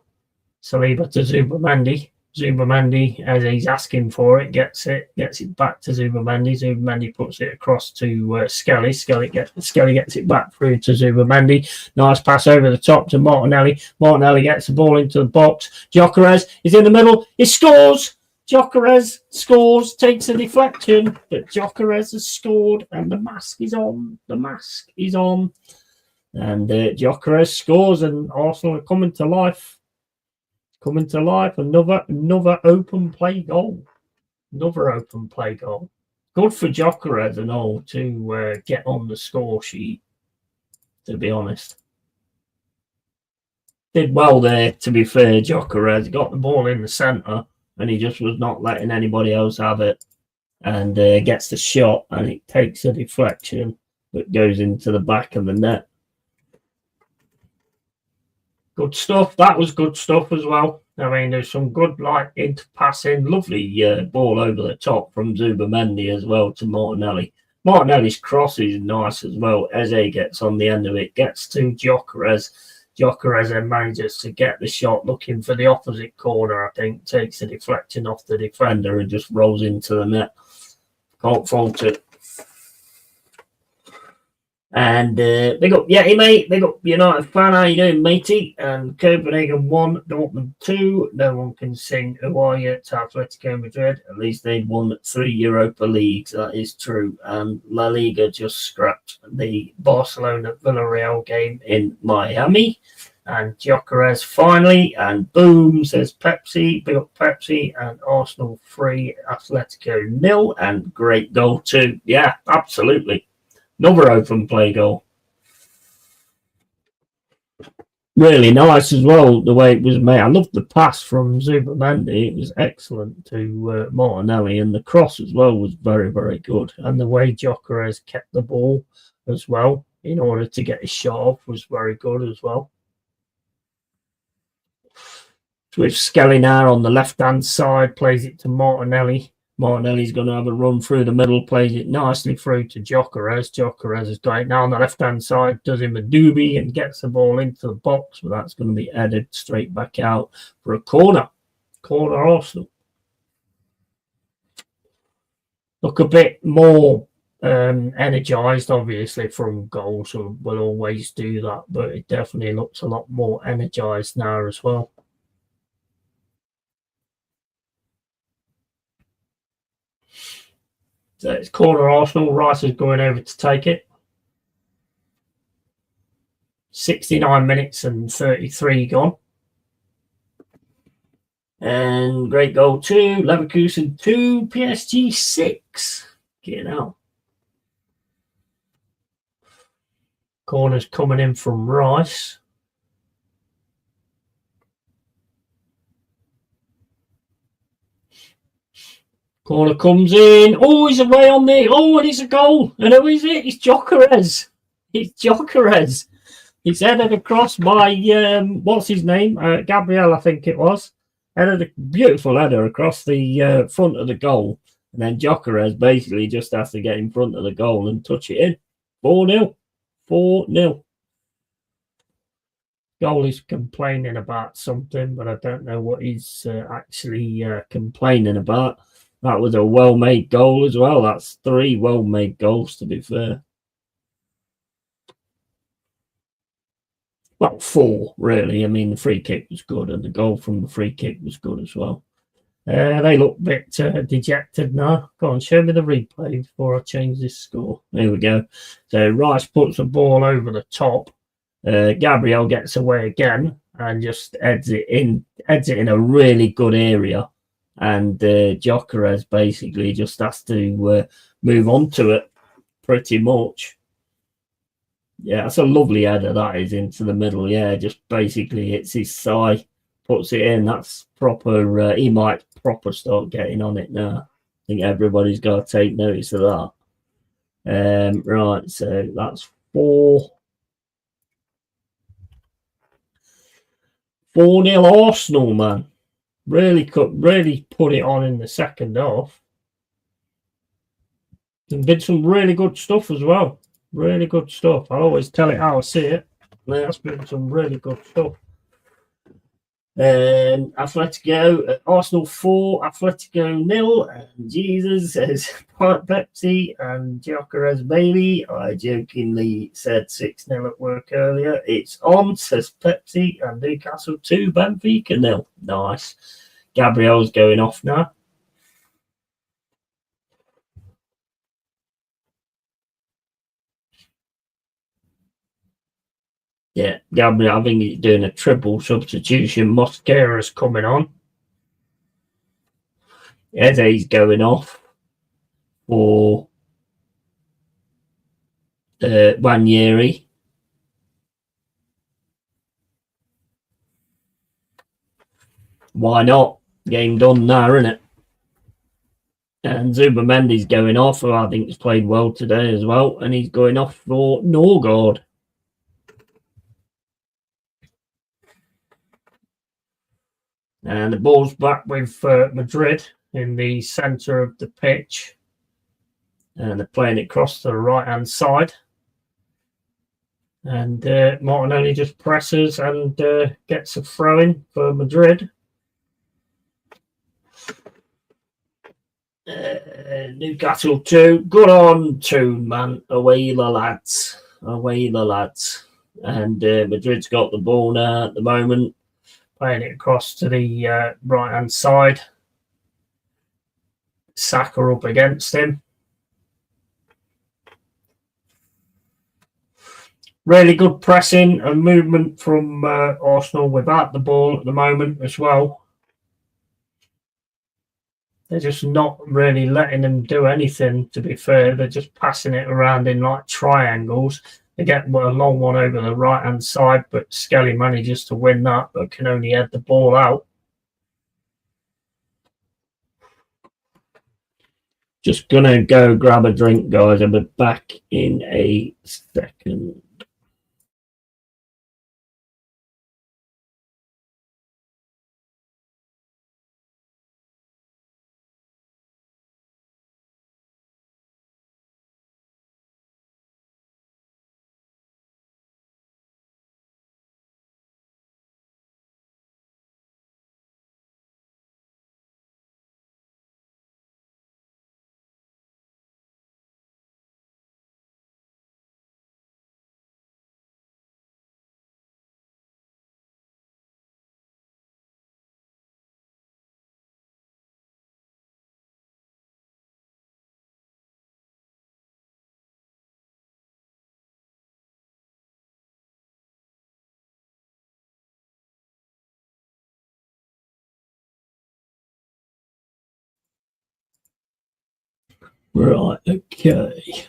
Saliba to Zubamendi. Zubamendi, as he's asking for it, gets it back to Zubamendi. Zubamendi puts it across to Skelly. Skelly gets it back through to Zubamendi. Nice pass over the top to Martinelli. Martinelli gets the ball into the box. Gyökeres is in the middle. He scores. Gyökeres scores, takes a deflection, but Gyökeres has scored, and the mask is on. The mask is on, and Gyökeres scores, and Arsenal are coming to life. Coming to life, another open play goal. Another open play goal. Good for Gyökeres and all to get on the score sheet, to be honest. Did well there, to be fair. Gyökeres got the ball in the centre, and he just was not letting anybody else have it. And gets the shot, and it takes a deflection that goes into the back of the net. Good stuff. That was good stuff as well. I mean, there's some good into passing. Lovely ball over the top from Zubamendi as well to Martinelli. Martinelli's cross is nice as well. Eze gets on the end of it, gets to Gyökeres. Gyökeres then manages to get the shot, looking for the opposite corner, I think. Takes a deflection off the defender and just rolls into the net. Can't fault it. And big up Yeti, mate. Big up United fan. How you doing, matey? And Copenhagen 1, Dortmund 2. No one can sing Who Are You to Atletico Madrid. At least they'd won 3 Europa Leagues. That is true. And La Liga just scrapped the Barcelona-Villarreal game in Miami. And Gyökeres finally. And boom, says Pepsi. Big up Pepsi. And Arsenal 3, Atletico 0. And great goal too. Yeah, absolutely. Another open play goal. Really nice as well, the way it was made. I loved the pass from Zubamendi. It was excellent to Martinelli. And the cross as well was very, very good. And the way Gyökeres kept the ball as well in order to get his shot off was very good as well. With Skelly now on the left-hand side, plays it to Martinelli. Martinelli's going to have a run through the middle, plays it nicely through to Gyökeres. Gyökeres is going now on the left-hand side, does him a doobie and gets the ball into the box, but that's going to be headed straight back out for a corner. Corner Arsenal. Look a bit more energised, obviously, from goal, so we'll always do that, but it definitely looks a lot more energised now as well. So it's corner Arsenal. Rice is going over to take it. 69 minutes and 33 gone. And great goal 2. Leverkusen 2. PSG 6. Get out. Corner's coming in from Rice. Corner comes in. Oh, he's away on the. Oh, and it's a goal. And who is it? It's Gyökeres. It's Gyökeres. It's headed across by what's his name? Gabriel, I think it was. Headed a beautiful header across the front of the goal, And then Gyökeres basically just has to get in front of the goal and touch it in. 4-0. 4-0. Goalie's complaining about something, but I don't know what he's actually complaining about. That was a well-made goal as well. That's 3 well-made goals, to be fair. Well, 4, really. I mean, the free kick was good, and the goal from the free kick was good as well. They look a bit dejected now. Go on, show me the replay before I change this score. There we go. So Rice puts the ball over the top. Gabriel gets away again and just heads it in a really good area. And Gyökeres basically just has to move on to it pretty much. Yeah, that's a lovely header, that is, into the middle. Yeah, just basically hits his thigh, puts it in. That's proper. He might proper start getting on it now. I think everybody's got to take notice of that. Right, so that's 4-0 Arsenal, man. Really put it on in the second half. And did some really good stuff as well. Really good stuff. I always tell it how I see it. That's been some really good stuff. Atletico, Arsenal 4, Atletico 0. And Jesus says Pepsi and Gyökeres baby. I jokingly said 6-0 at work earlier. It's on, says Pepsi, and Newcastle 2, Benfica 0. Nice. Gabriel's going off now. Yeah, Gabriel, I think he's doing a triple substitution. Mosquera's coming on. Eze's going off for Ranieri. Why not? Game done now, isn't it? And Zubamendi's going off, who I think has played well today as well. And he's going off for Norgard. And the ball's back with Madrid in the centre of the pitch. And they're playing it across to the right-hand side. And Martinelli just presses and gets a throw-in for Madrid. Newcastle 2. Good on 2, man. Away the lads. Away the lads. And Madrid's got the ball now at the moment. Playing it across to the right-hand side. Saka up against him. Really good pressing and movement from Arsenal without the ball at the moment as well. They're just not really letting them do anything, to be fair. They're just passing it around in like triangles. They get a long one over the right-hand side, but Skelly manages to win that, but can only head the ball out. Just going to go grab a drink, guys. I'll be back in a second. Right, okay.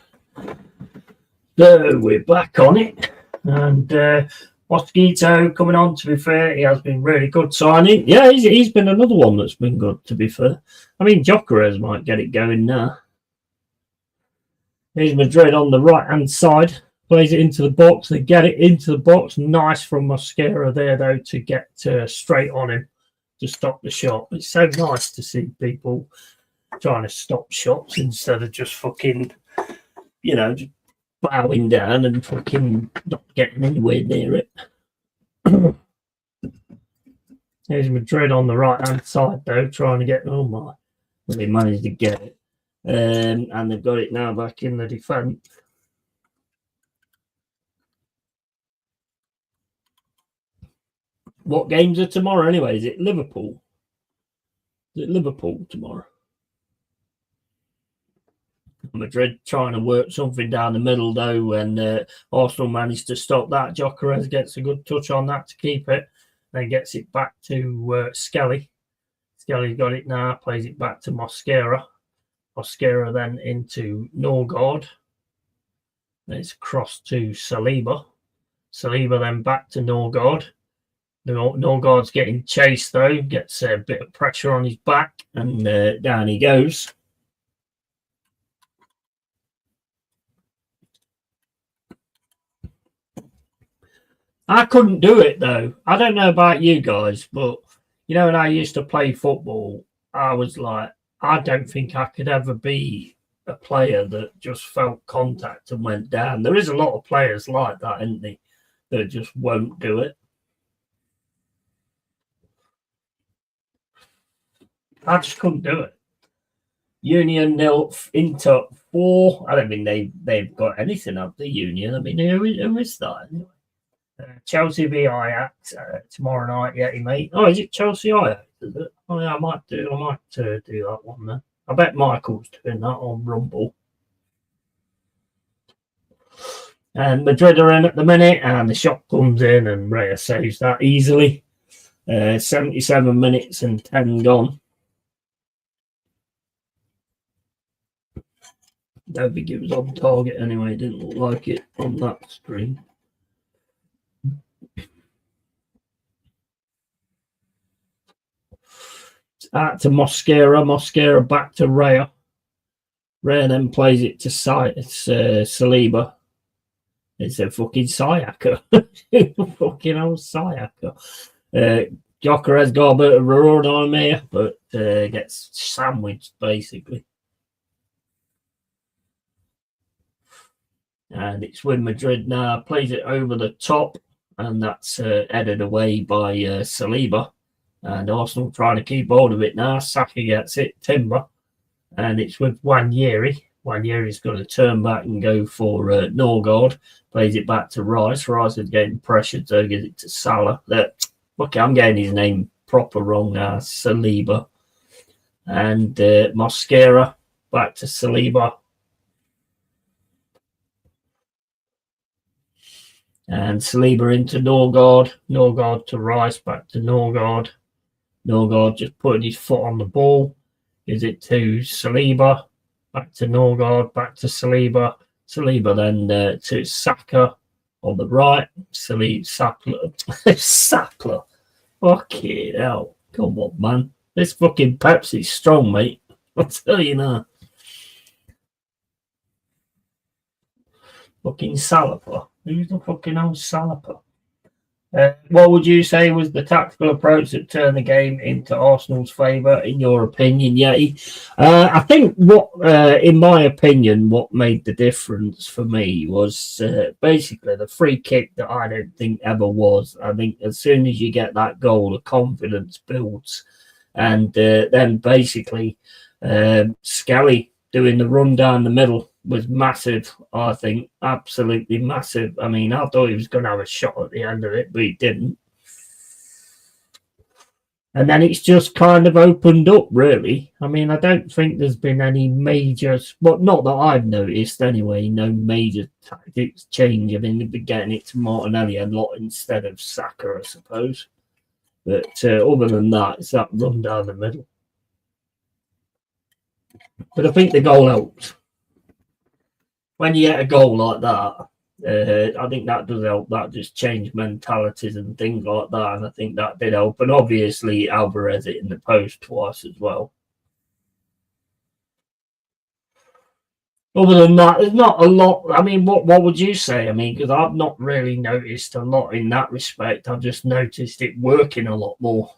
So we're back on it. And Mosquito coming on, to be fair. He has been really good signing. Yeah, he's been another one that's been good, to be fair. I mean, Gyökeres might get it going now. Here's Madrid on the right-hand side. Plays it into the box. They get it into the box. Nice from Mosquera there, though, to get straight on him to stop the shot. It's so nice to see people trying to stop shots instead of just fucking, just bowing down and fucking not getting anywhere near it. There's Madrid on the right hand side though, trying to get. Oh my! Well, they managed to get it, and they've got it now back in the defence. What games are tomorrow anyway? Is it Liverpool? Is it Liverpool tomorrow? Madrid trying to work something down the middle though, and Arsenal managed to stop that. Gyökeres gets a good touch on that to keep it, then gets it back to Skelly. Skelly's got it now, plays it back to Mosquera. Mosquera then into Norgard. It's crossed to Saliba. Saliba then back to Norgard. Norgard's getting chased though, gets a bit of pressure on his back, and down he goes. I couldn't do it though. I don't know about you guys, but when I used to play football, I was like, I don't think I could ever be a player that just felt contact and went down. There is a lot of players like that, isn't there, that just won't do it. I just couldn't do it. Union 0, Inter 4. I don't think they've got anything up the Union. I mean, who is that anyway? Chelsea v Ajax tomorrow night, Yeti mate. Oh, is it Chelsea Ajax? Is it? Oh, yeah, I might do that one then. I bet Michael's doing that on Rumble. And Madrid are in at the minute, and the shot comes in, and Raya saves that easily. 77 minutes and 10 gone. Don't think it was on target anyway. It didn't look like it on that screen. Out to Mosquera back to Raya. Raya then plays it to Saliba. It's a fucking Sayaka. Fucking old Sayaka. Gyökeres got a bit of a run on him here, but gets sandwiched basically. And it's with Madrid now. Plays it over the top, and that's headed away by Saliba. And Arsenal trying to keep hold of it now. Saka gets it, Timber. And it's with Wanyeri. Wanyeri's got to turn back and go for Norgard. Plays it back to Rice. Rice is getting pressured, so gives it to Salah. Okay, I'm getting his name proper wrong now. Saliba. And Mosquera back to Saliba. And Saliba into Norgard. Norgard to Rice, back to Norgard. Norgard just putting his foot on the ball. Gives it to Saliba. Back to Norgard, back to Saliba. Saliba then to Saka on the right. Sackler. Fucking hell. Come on, man. This fucking Pepsi's strong, mate. I'll tell you now. Fucking Salapa. Who's the fucking old Salapa? What would you say was the tactical approach that turned the game into Arsenal's favour, in your opinion, Yeti? I think in my opinion, what made the difference for me was basically the free kick that I don't think ever was. I think as soon as you get that goal, the confidence builds. And then basically Skelly doing the run down the middle was massive, I think. Absolutely massive. I mean, I thought he was going to have a shot at the end of it, but he didn't. And then it's just kind of opened up, really. I mean, I don't think there's been any major, well, not that I've noticed anyway, no major tactics change. I mean, they've been getting it to Martinelli a lot instead of Saka, I suppose. But other than that, it's that run down the middle. But I think the goal helps. When you get a goal like that, I think that does help. That just changed mentalities and things like that. And I think that did help. And obviously, Alvarez hit in the post twice as well. Other than that, there's not a lot. I mean, what would you say? I mean, because I've not really noticed a lot in that respect. I've just noticed it working a lot more.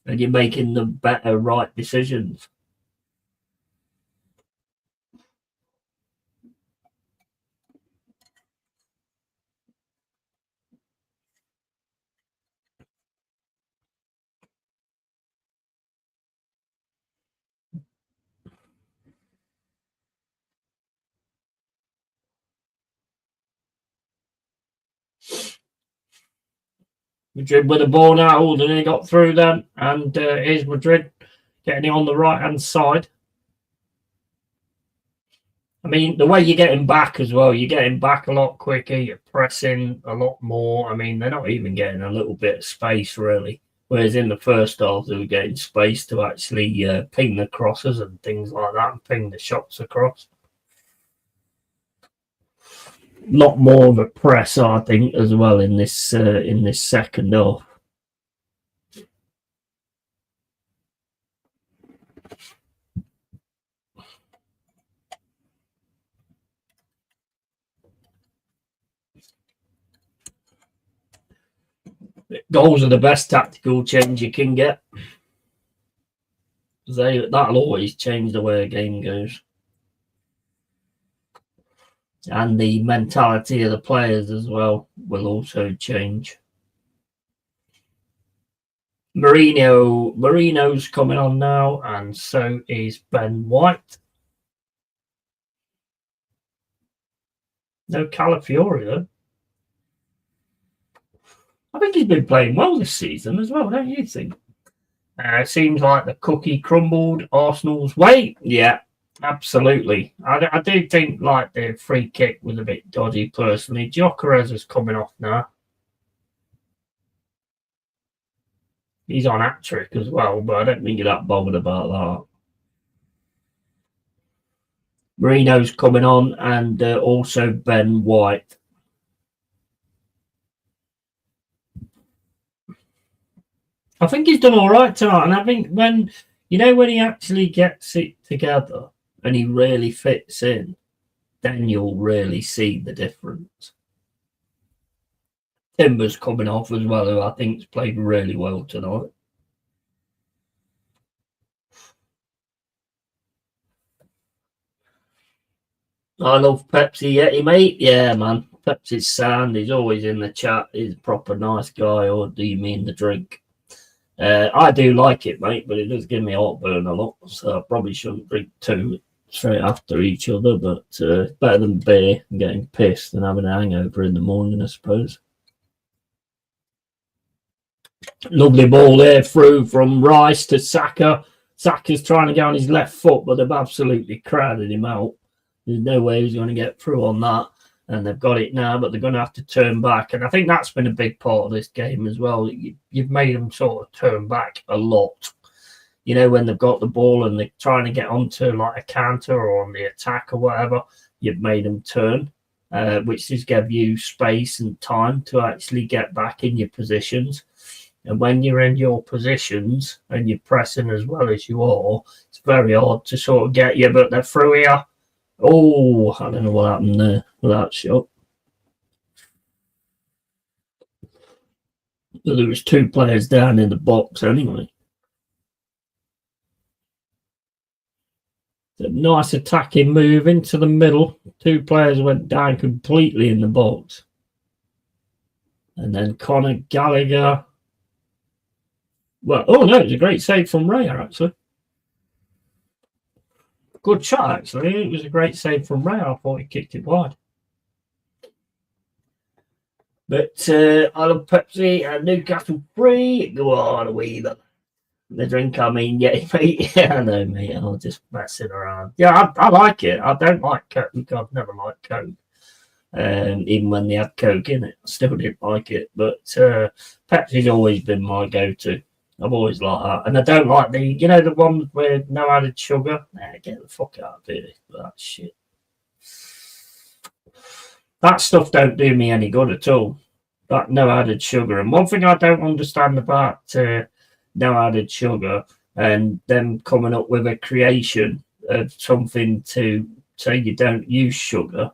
And you're making the better right decisions. Madrid with the ball now. Alden, he got through then. And here's Madrid getting it on the right-hand side. I mean, the way you're getting back as well, you're getting back a lot quicker, you're pressing a lot more. I mean, they're not even getting a little bit of space, really. Whereas in the first half, they were getting space to actually ping the crosses and things like that and ping the shots across. A lot more of a press, I think, as well in this second half. Goals are the best tactical change you can get. That'll always change the way a game goes. And the mentality of the players as well will also change. Marino's coming on now, and so is Ben White. No Calafiori, though. I think he's been playing well this season as well, don't you think? Seems like the cookie crumbled Arsenal's way. Yeah, absolutely. I do think like the free kick was a bit dodgy personally. Gyökeres is coming off now. He's on hat-trick as well, but I don't think you're that bothered about that. Marino's coming on, and also Ben White. I think he's done all right tonight, and I think when he actually gets it together and he really fits in, then you'll really see the difference. Timber's coming off as well, who I think's played really well tonight. I love Pepsi Yeti, mate. Yeah, man. Pepsi's sound. He's always in the chat. He's a proper nice guy, or do you mean the drink? I do like it, mate, but it does give me heartburn a lot, so I probably shouldn't drink two straight after each other, but better than beer and getting pissed and having a hangover in the morning, I suppose. Lovely ball there through from Rice to Saka. Saka's trying to get on his left foot, but they've absolutely crowded him out. There's no way he's going to get through on that. And they've got it now, but they're going to have to turn back. And I think that's been a big part of this game as well. You've made them sort of turn back a lot. When they've got the ball and they're trying to get onto like a counter or on the attack or whatever, you've made them turn, which just give you space and time to actually get back in your positions. And when you're in your positions and you're pressing as well as you are, it's very hard to sort of get you. But they're through here. Oh, I don't know what happened there with that shot. There was two players down in the box anyway. A nice attacking move into the middle. Two players went down completely in the box. And then Conor Gallagher. Well, oh no, it was a great save from Raya, actually. Good shot, actually. It was a great save from Ray. I thought he kicked it wide. But I love Pepsi and Newcastle free. Go on, away the drink. I mean, yeah, mate. Yeah, I know, mate. I'm just messing around. Yeah, I like it. I don't like Coke. I've never liked Coke. Even when they had Coke in it, I still didn't like it. But Pepsi's always been my go-to. I've always liked that. And I don't like the one with no added sugar. Nah, get the fuck out of here with that shit. That stuff don't do me any good at all. That no added sugar. And one thing I don't understand about no added sugar and them coming up with a creation of something to say you don't use sugar,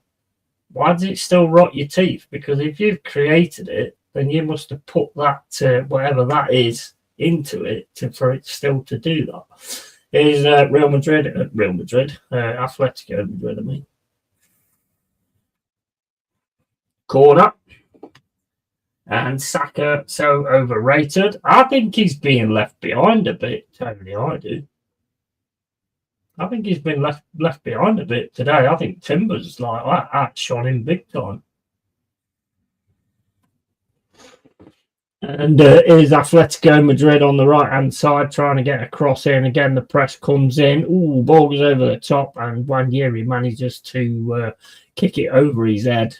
why does it still rot your teeth? Because if you've created it, then you must have put that, whatever that is, into it for it still to do that. Is Real Madrid, Athletico Madrid, I mean. Corner. And Saka, so overrated. I think he's being left behind a bit, Tony, I do. I think he's been left behind a bit today. I think Timber's like outshone him big time. And is Atletico Madrid on the right-hand side trying to get a cross in. Again, the press comes in. Ooh, ball goes over the top, and Wanyeri manages to kick it over his head.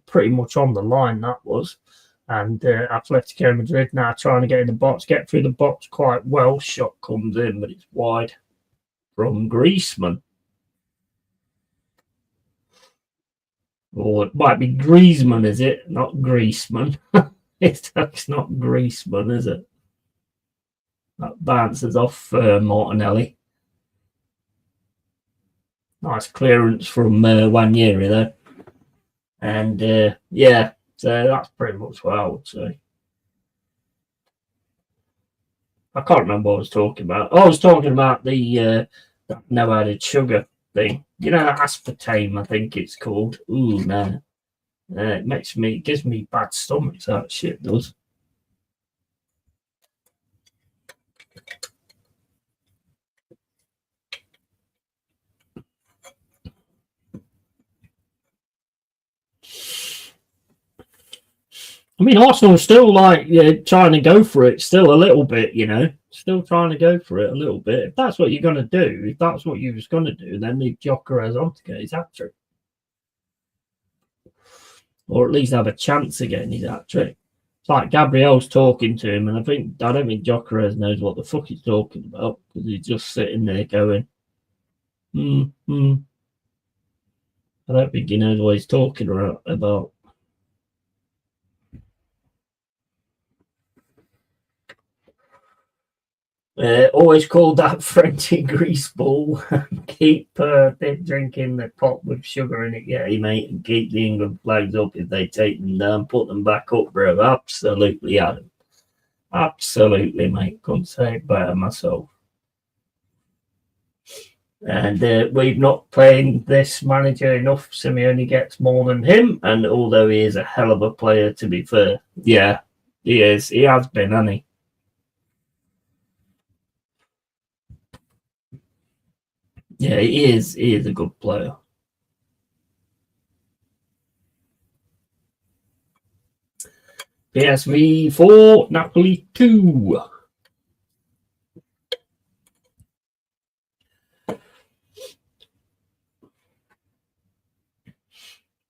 Pretty much on the line, that was. And Atletico Madrid now trying to get in the box, get through the box quite well. Shot comes in, but it's wide from Griezmann. Or it might be Griezmann, is it? Not Griezmann. It's not Griezmann, is it? That bounces off Martinelli. Nice clearance from Wanyeri, though. And yeah, so that's pretty much what I would say. I can't remember what I was talking about. Oh, I was talking about the no added sugar thing. You know, aspartame, I think it's called. Ooh, no. It gives me bad stomach, that shit does. I mean, Arsenal still trying to go for it still a little bit, still trying to go for it a little bit. If that's what you're going to do, if that's what you was going to do, then leave Gyökeres on to get his hat-trick. Or at least have a chance of getting his hat-trick. It's like Gabriel's talking to him, and I don't think Gyökeres knows what the fuck he's talking about, because he's just sitting there going, I don't think he knows what he's talking about. Always called that Frenchy grease ball. Keep drinking the pot with sugar in it, yeah, mate, and keep the England flags up if they take them down. Put them back up, bro. Absolutely, Adam. Absolutely, mate. Couldn't say it better myself. And we've not played this manager enough. Simeone gets more than him, and although he is a hell of a player, to be fair, yeah, he is. He has been, hasn't he? Yeah, he is. He is a good player. PSV 4, Napoli 2.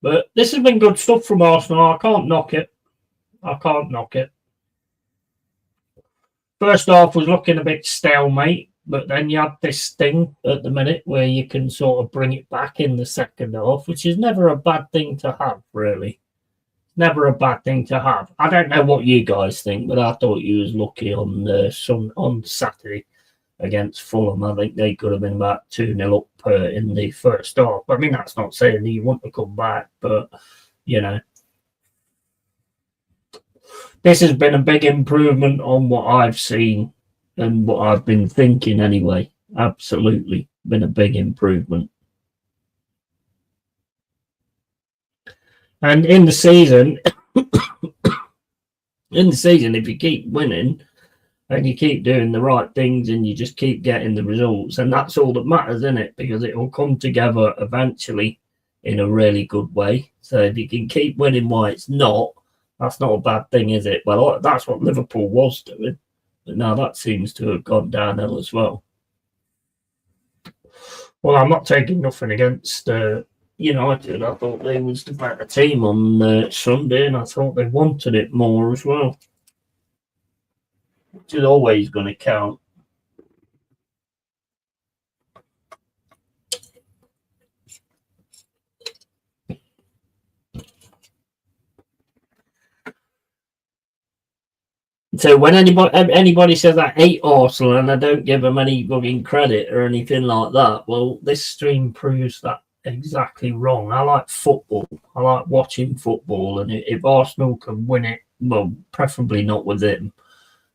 But this has been good stuff from Arsenal. I can't knock it. First half was looking a bit stalemate, but then you had this thing at the minute where you can sort of bring it back in the second half, which is never a bad thing to have, really. Never a bad thing to have. I don't know what you guys think, but I thought you was lucky on Saturday against Fulham. I think they could have been about 2-0 up in the first half. I mean, that's not saying that you want to come back, but, this has been a big improvement on what I've seen and what I've been thinking anyway. Absolutely been a big improvement. And in the season, if you keep winning and you keep doing the right things and you just keep getting the results, and that's all that matters, isn't it? Because it will come together eventually in a really good way. So if you can keep winning while it's not, that's not a bad thing, is it? Well, that's what Liverpool was doing. But now that seems to have gone downhill as well. Well, I'm not taking nothing against United. I thought they was the better team on Sunday, and I thought they wanted it more as well, which is always going to count. So when anybody says I hate Arsenal and I don't give them any fucking credit or anything like that, well, this stream proves that exactly wrong. I like football. I like watching football, and if Arsenal can win it, well, preferably not with him.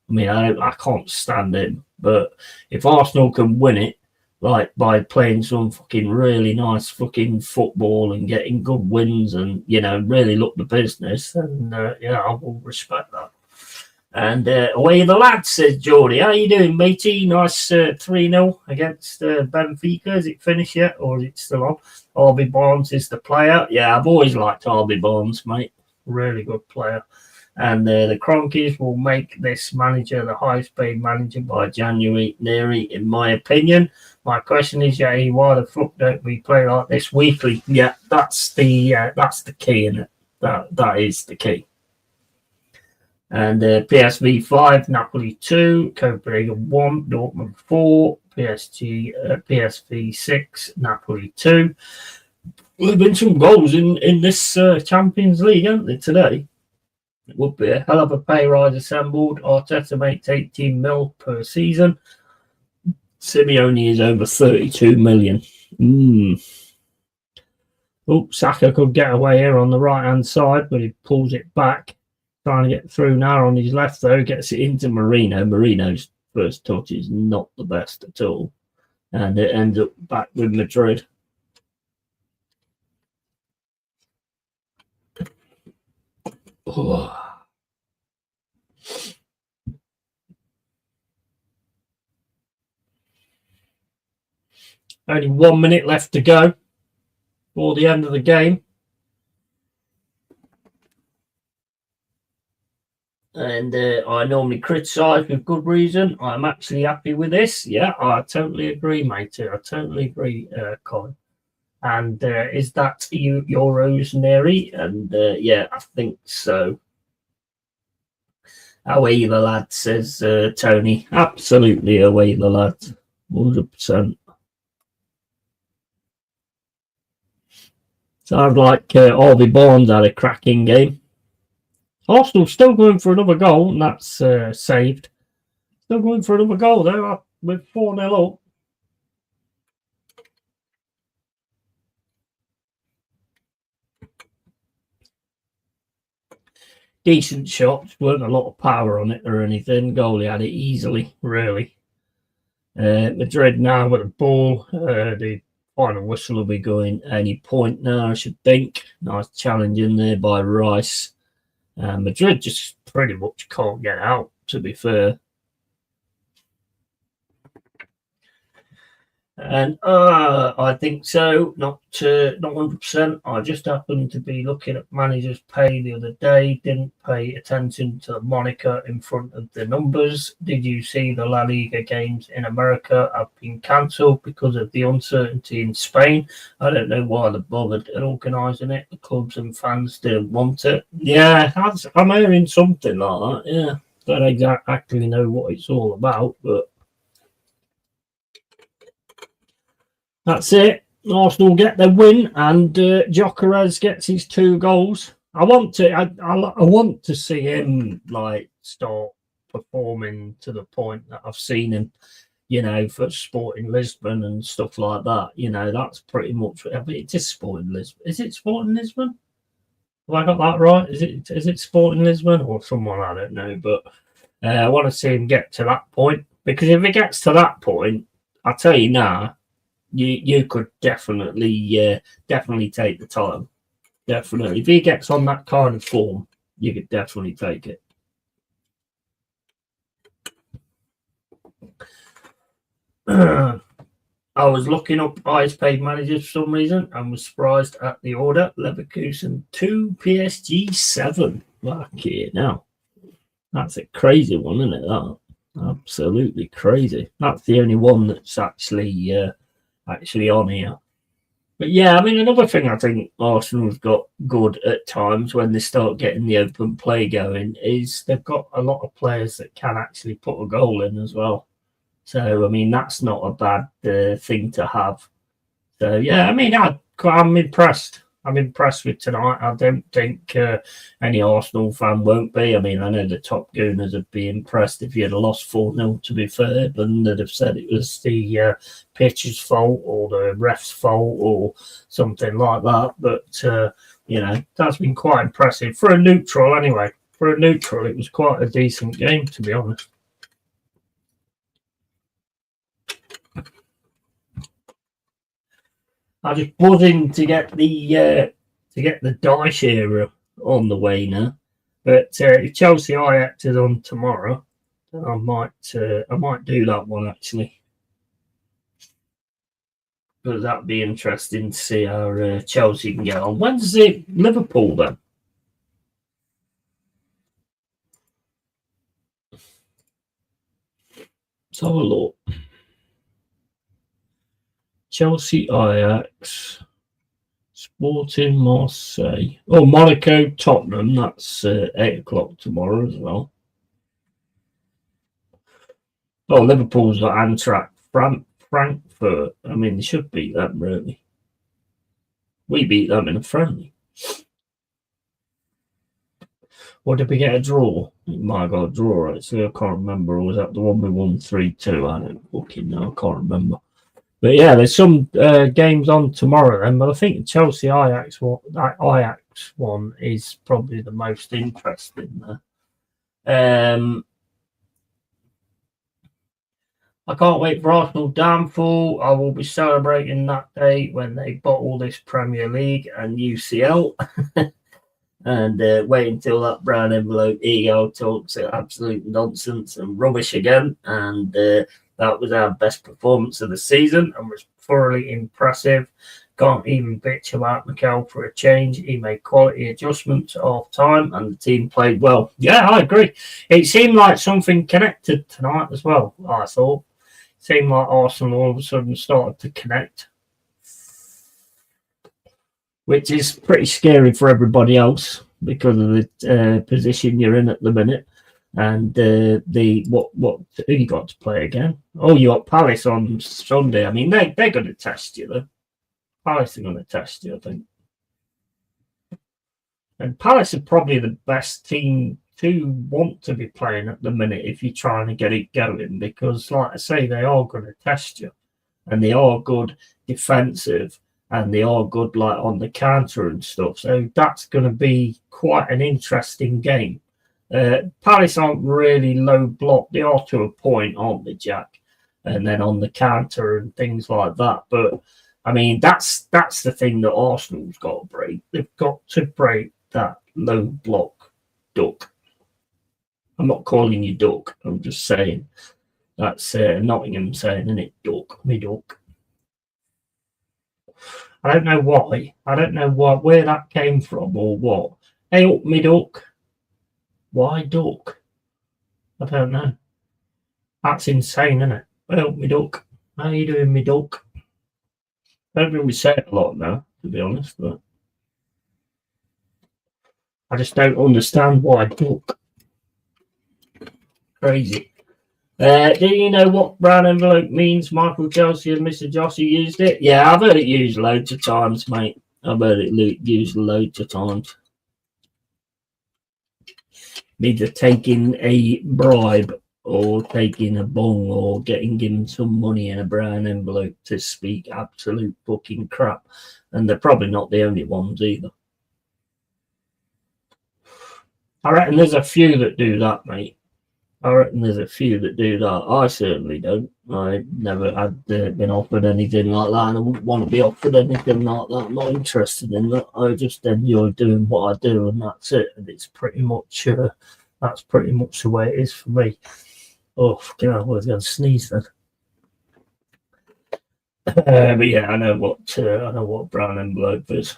I mean, I can't stand him, but if Arsenal can win it, like by playing some fucking really nice fucking football and getting good wins and, really look the business, then, I will respect that. And away the lads, says Geordie. How you doing, matey? Nice 3-0 against Benfica. Is it finished yet, or is it still on? Harvey Barnes is the player. Yeah, I've always liked Harvey Barnes, mate. Really good player. And the Cronkies will make this manager the highest paid manager by January, in my opinion. My question is, Yeti, why the fuck don't we play like this weekly? Yeah, that's the key in it. That is the key. And PSV 5, Napoli 2, Copenhagen 1, Dortmund 4, PSV 6, Napoli 2. There have been some goals in this Champions League, haven't there, today? It would be a hell of a pay rise assembled. Arteta makes 18 mil per season. Simeone is over 32 million. Oh, Saka could get away here on the right-hand side, but he pulls it back. Trying to get through now on his left, though. Gets it into Marino. Marino's first touch is not the best at all. And it ends up back with Madrid. Oh. Only 1 minute left to go before the end of the game. And I normally criticise with good reason. I'm actually happy with this. Yeah, I totally agree, mate. I totally agree, Colin. And is that your Rosemary? And yeah, I think so. Away the lad, says Tony. Absolutely away the lad. 100%. Sounds like Harvey Barnes had a cracking game. Arsenal still going for another goal, and that's saved. Still going for another goal, though, with 4-0 up. Decent shots, weren't a lot of power on it or anything. Goalie had it easily, really. Madrid now with the ball. The final whistle will be going any point now, I should think. Nice challenge in there by Rice. Madrid just pretty much can't get out, to be fair. And I think so, not 100%. I just happened to be looking at managers' pay the other day, didn't pay attention to the moniker in front of the numbers. Did you see the La Liga games in America have been cancelled because of the uncertainty in Spain? I don't know why they bothered organising it. The clubs and fans didn't want it. Yeah, I'm hearing something like that, yeah. Don't exactly know what it's all about, but that's it. Arsenal get their win, and Gyökeres gets his 2 goals. I want to see him like start performing to the point that I've seen him, for Sporting Lisbon and stuff like that. That's pretty much. I mean, it is Sporting Lisbon. Is it Sporting Lisbon? Have I got that right? Is it Sporting Lisbon or someone? I don't know, but I want to see him get to that point, because if he gets to that point, I'll tell you now. You could definitely take the time. Definitely. If he gets on that kind of form, you could definitely take it. I was looking up highest paid managers for some reason and was surprised at the order. Leverkusen 2, PSG 7. Lucky now. That's a crazy one, isn't it? That absolutely crazy. That's the only one that's actually on here. But yeah, I mean, another thing I think Arsenal's got good at times when they start getting the open play going is they've got a lot of players that can actually put a goal in as well. So, I mean, that's not a bad thing to have. So, yeah, I mean, I'm impressed. I'm impressed with tonight. I don't think any Arsenal fan won't be. I mean, I know the top gooners would be impressed if you had lost 4-0, to be fair, but they'd have said it was the pitch's fault or the ref's fault or something like that. But, that's been quite impressive. For a neutral, anyway. For a neutral, it was quite a decent game, to be honest. I'm just buzzing to get the Dyche era on the way now. But if Chelsea Ajax is on tomorrow, then I might do that one actually. But that'd be interesting to see how Chelsea can get on. When's it Liverpool then? Let's have a look. Chelsea, Ajax, Sporting Marseille. Oh, Monaco, Tottenham. That's 8 o'clock tomorrow as well. Oh, Liverpool's got Eintracht Frankfurt. I mean, they should beat them, really. We beat them in a friendly. Or did we get a draw? We might have got a draw, actually. I can't remember. Or was that the one we won 3-2? I don't fucking know. I can't remember. But yeah, there's some games on tomorrow then. But I think the Chelsea Ajax one is probably the most interesting there. I can't wait for Arsenal downfall. I will be celebrating that day when they bottle this Premier League and UCL. And wait until that brown envelope ego talks absolute nonsense and rubbish again. And that was our best performance of the season and was thoroughly impressive. Can't even bitch about Mikel for a change. He made quality adjustments off time and the team played well. Yeah, I agree. It seemed like something connected tonight as well, I thought. It seemed like Arsenal all of a sudden started to connect, which is pretty scary for everybody else because of the position you're in at the minute. And what who you got to play again? Oh, you got Palace on Sunday. I mean, they're going to test you, though. Palace are going to test you, I think. And Palace are probably the best team to want to be playing at the minute if you're trying to get it going, because, like I say, they are going to test you, and they are good defensive, and they are good like on the counter and stuff. So that's going to be quite an interesting game. Palace aren't really low block. They are to a point, aren't they, Jack? And then on the counter and things like that. But I mean, that's the thing that Arsenal's got to break. They've got to break that low block duck. I'm not calling you duck. I'm just saying that's Nottingham saying, isn't it? Duck, me duck. I don't know why. I don't know where that came from or what. Hey, up, me duck. Why duck? I don't know. That's insane, isn't it? Well, me duck. How you doing, me duck? I don't really say it a lot now, to be honest, but I just don't understand why duck. Crazy. Do you know what brown envelope means? Michael Chelsea and Mr. Jossie used it. Yeah, I've heard it used loads of times, mate. I've heard it used loads of times. Either taking a bribe or taking a bong or getting given some money in a brown envelope to speak absolute fucking crap. And they're probably not the only ones either. I reckon there's a few that do that, mate. I reckon there's a few that do that. I certainly don't. I never had been offered anything like that, and I wouldn't want to be offered anything like that. I'm not interested in that. I just enjoy doing what I do, and that's it. And it's pretty much that's pretty much the way it is for me. Oh, fucking hell, I was going to sneeze then. But yeah, I know what brown envelope is.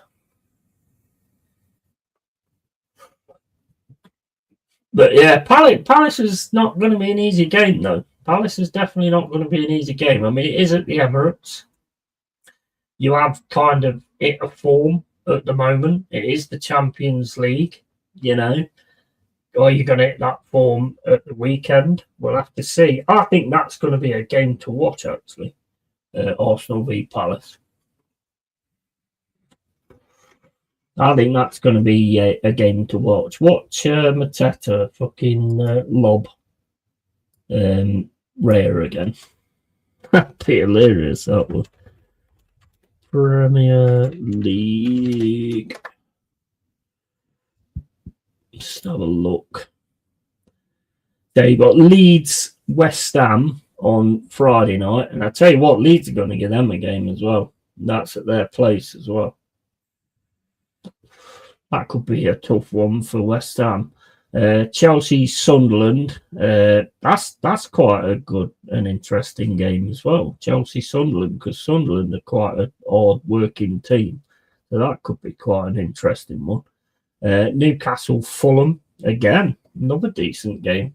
But yeah, Palace is not going to be an easy game, though. Palace is definitely not going to be an easy game. I mean, it is at the Emirates. You have kind of it a form at the moment. It is the Champions League, you know. Are you going to hit that form at the weekend? We'll have to see. I think that's going to be a game to watch, actually. Arsenal v Palace. I think that's going to be a game to watch. Watch Mateta fucking lob Rare again. Be hilarious, that would. Premier League. Just have a look. There you got Leeds West Ham on Friday night. And I tell you what, Leeds are going to give them a game as well. That's at their place as well. That could be a tough one for West Ham. Chelsea Sunderland. That's quite a good and interesting game as well. Chelsea Sunderland, because Sunderland are quite an hard working team. So that could be quite an interesting one. Newcastle Fulham, again, another decent game.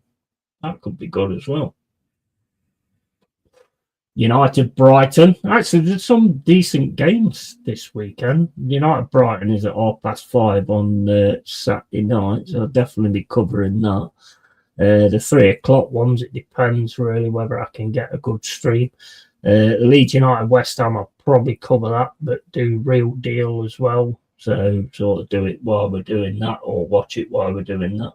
That could be good as well. United Brighton. Actually, there's some decent games this weekend. United Brighton is at 5:30 on Saturday night, so I'll definitely be covering that. The 3 o'clock ones, it depends really whether I can get a good stream. Leeds United West Ham, I'll probably cover that, but do Real Deal as well. So sort of do it while we're doing that, or watch it while we're doing that.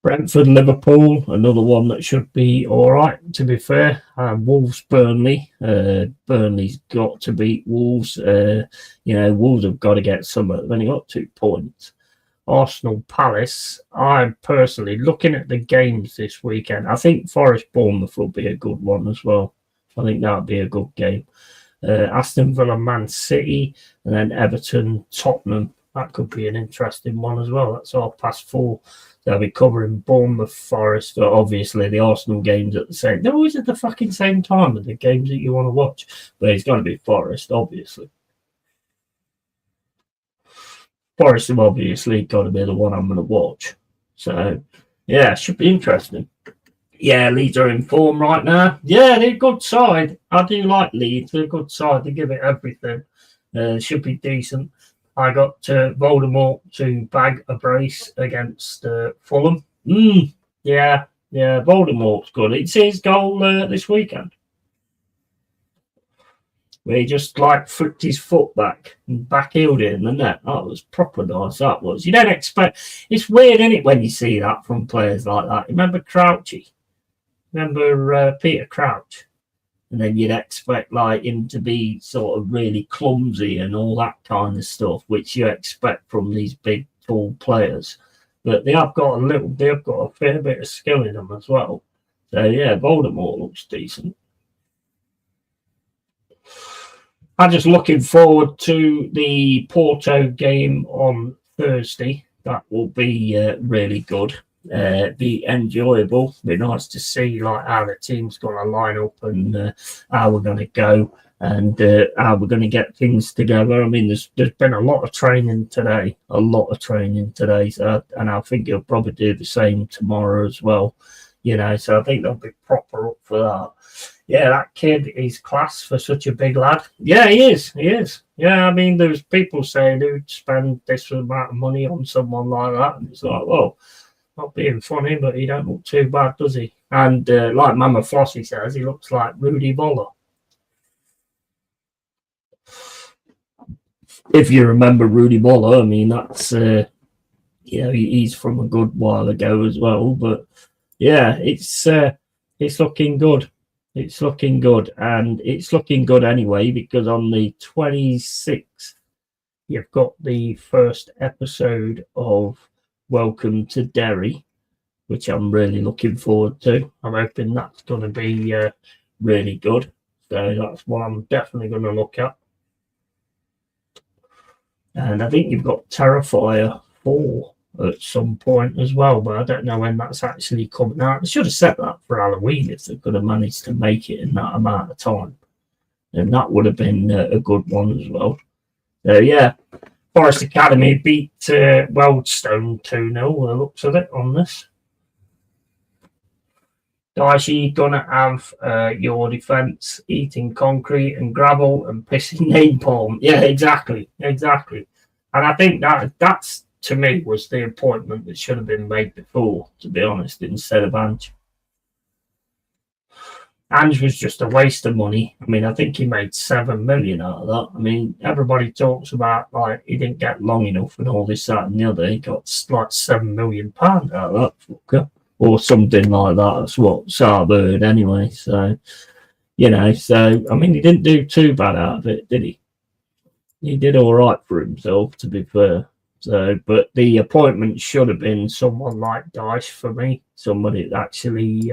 Brentford Liverpool, another one that should be all right, to be fair. Wolves Burnley. Burnley's got to beat Wolves. Wolves have got to get some. They've only got 2 points. Arsenal Palace. I'm personally looking at the games this weekend. I think Forest Bournemouth will be a good one as well. I think that'll be a good game. Aston Villa Man City, and then Everton Tottenham. That could be an interesting one as well. That's 4:30. They'll be covering Bournemouth Forest. Obviously, the Arsenal games at the same. They're always at the fucking same time as the games that you want to watch. But it's got to be Forest, obviously. Forest have obviously got to be the one I'm going to watch. So, yeah, it should be interesting. Yeah, Leeds are in form right now. Yeah, they're a good side. I do like Leeds. They're a good side. They give it everything. Should be decent. I got Voldemort to bag a brace against Fulham. Yeah, Voldemort's good. It's his goal this weekend, where he just flipped his foot back and back-heeled it in the net. That was proper nice, that was. You don't expect... It's weird, isn't it, when you see that from players like that? Remember Crouchy? Remember Peter Crouch? And then you'd expect him to be sort of really clumsy and all that kind of stuff, which you expect from these big, tall players. But they've got a fair bit of skill in them as well. So yeah, Voldemort looks decent. I'm just looking forward to the Porto game on Thursday. That will be really good. Be enjoyable. Be nice to see how the team's going to line up and how we're going to go and how we're going to get things together. I mean, there's been a lot of training today, so, and I think he'll probably do the same tomorrow as well. So I think they'll be proper up for that. Yeah, that kid is class for such a big lad. Yeah, he is. Yeah, I mean, there's people saying who'd spend this amount of money on someone like that, and it's well, not being funny, but he don't look too bad, does he? And like Mama Flossie says, he looks like Rudy Voller. If you remember Rudy Voller, I mean, that's, he's from a good while ago as well. But yeah, it's looking good. It's looking good. And it's looking good anyway, because on the 26th, you've got the first episode of Welcome to Derry, which I'm really looking forward to. I'm hoping that's going to be really good. So that's what I'm definitely going to look at. And I think you've got Terrifier 4 at some point as well, but I don't know when that's actually coming out. They should have set that for Halloween if they could have managed to make it in that amount of time. And that would have been a good one as well. Yeah. Forest Academy beat Weldstone 2-0, the looks of it on this. Dicey gonna have your defence eating concrete and gravel and pissing napalm. Yeah, exactly. And I think that's, to me, was the appointment that should have been made before, to be honest, instead of Ange. Ange was just a waste of money. I mean, I think he made 7 million out of that. I mean, everybody talks about he didn't get long enough and all this, that, and the other. He got £7 million out of that fucker, or something like that. That's what Saab heard anyway. So, I mean, he didn't do too bad out of it, did he? He did all right for himself, to be fair. So, but the appointment should have been someone like Dyche for me, somebody that actually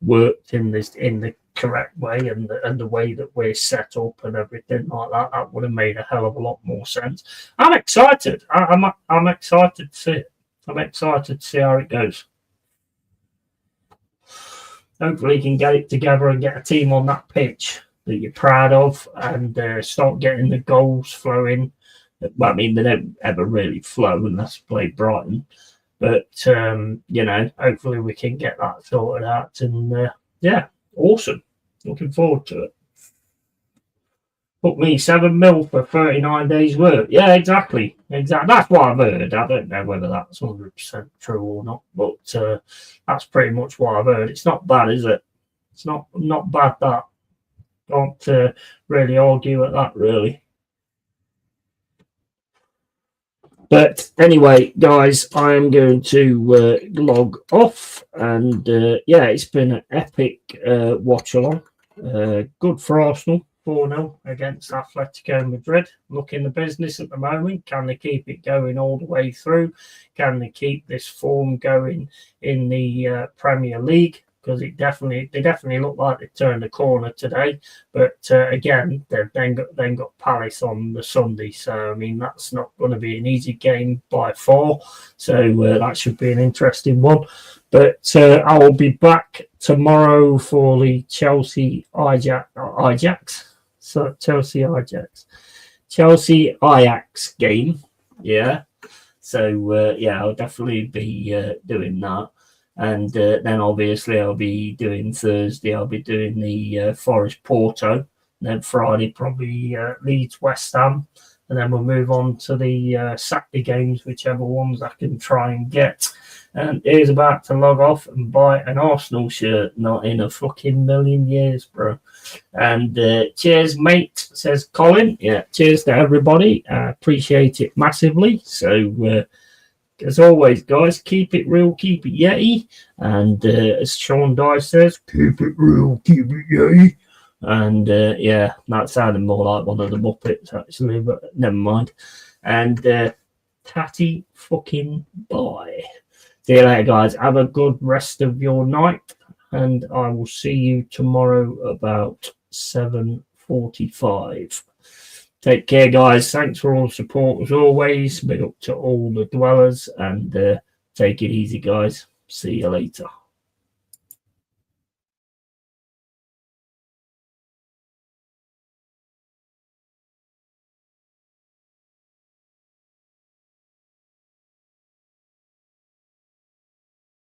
worked in the correct way and the way that we're set up and everything like that. That would have made a hell of a lot more sense. I'm excited. I'm excited to see it. I'm excited to see how it goes. Hopefully, you can get it together and get a team on that pitch that you're proud of and start getting the goals flowing. Well, I mean, they don't ever really flow unless you play Brighton. But, hopefully we can get that sorted out. And, Awesome. Looking forward to it. Put me 7 mil for 39 days work. Yeah, exactly. That's what I've heard. I don't know whether that's 100% true or not, but that's pretty much what I've heard. It's not bad, is it? It's not bad. That can't really argue at that, really. But anyway, guys, I am going to log off, and yeah, it's been an epic watch along. Good for Arsenal, 4-0 against Atletico Madrid. Looking the business at the moment. Can they keep it going all the way through? Can they keep this form going in the Premier League? Because they definitely look like they turned the corner today. But again, they've then got Palace on the Sunday, so I mean that's not going to be an easy game by far. So that should be an interesting one. But I will be back tomorrow for the Chelsea Ajax game. Yeah. So yeah, I'll definitely be doing that. And then obviously I'll be doing Thursday. I'll be doing the Forest Porto. Then Friday probably Leeds West Ham, and then we'll move on to the Saturday games, whichever ones I can try and get. And he's about to log off and buy an Arsenal shirt. Not in a fucking million years, bro. And cheers, mate, says Colin. Yeah, cheers to everybody. I appreciate it massively. So as always, guys, keep it real, keep it Yeti. And as Sean Dye says, keep it real, keep it Yeti. And yeah, that sounded more like one of the Muppets, actually, but never mind. And tatty fucking bye. See you later, guys. Have a good rest of your night. And I will see you tomorrow about 7:45. Take care, guys. Thanks for all the support as always. Big up to all the dwellers, and take it easy, guys. See you later.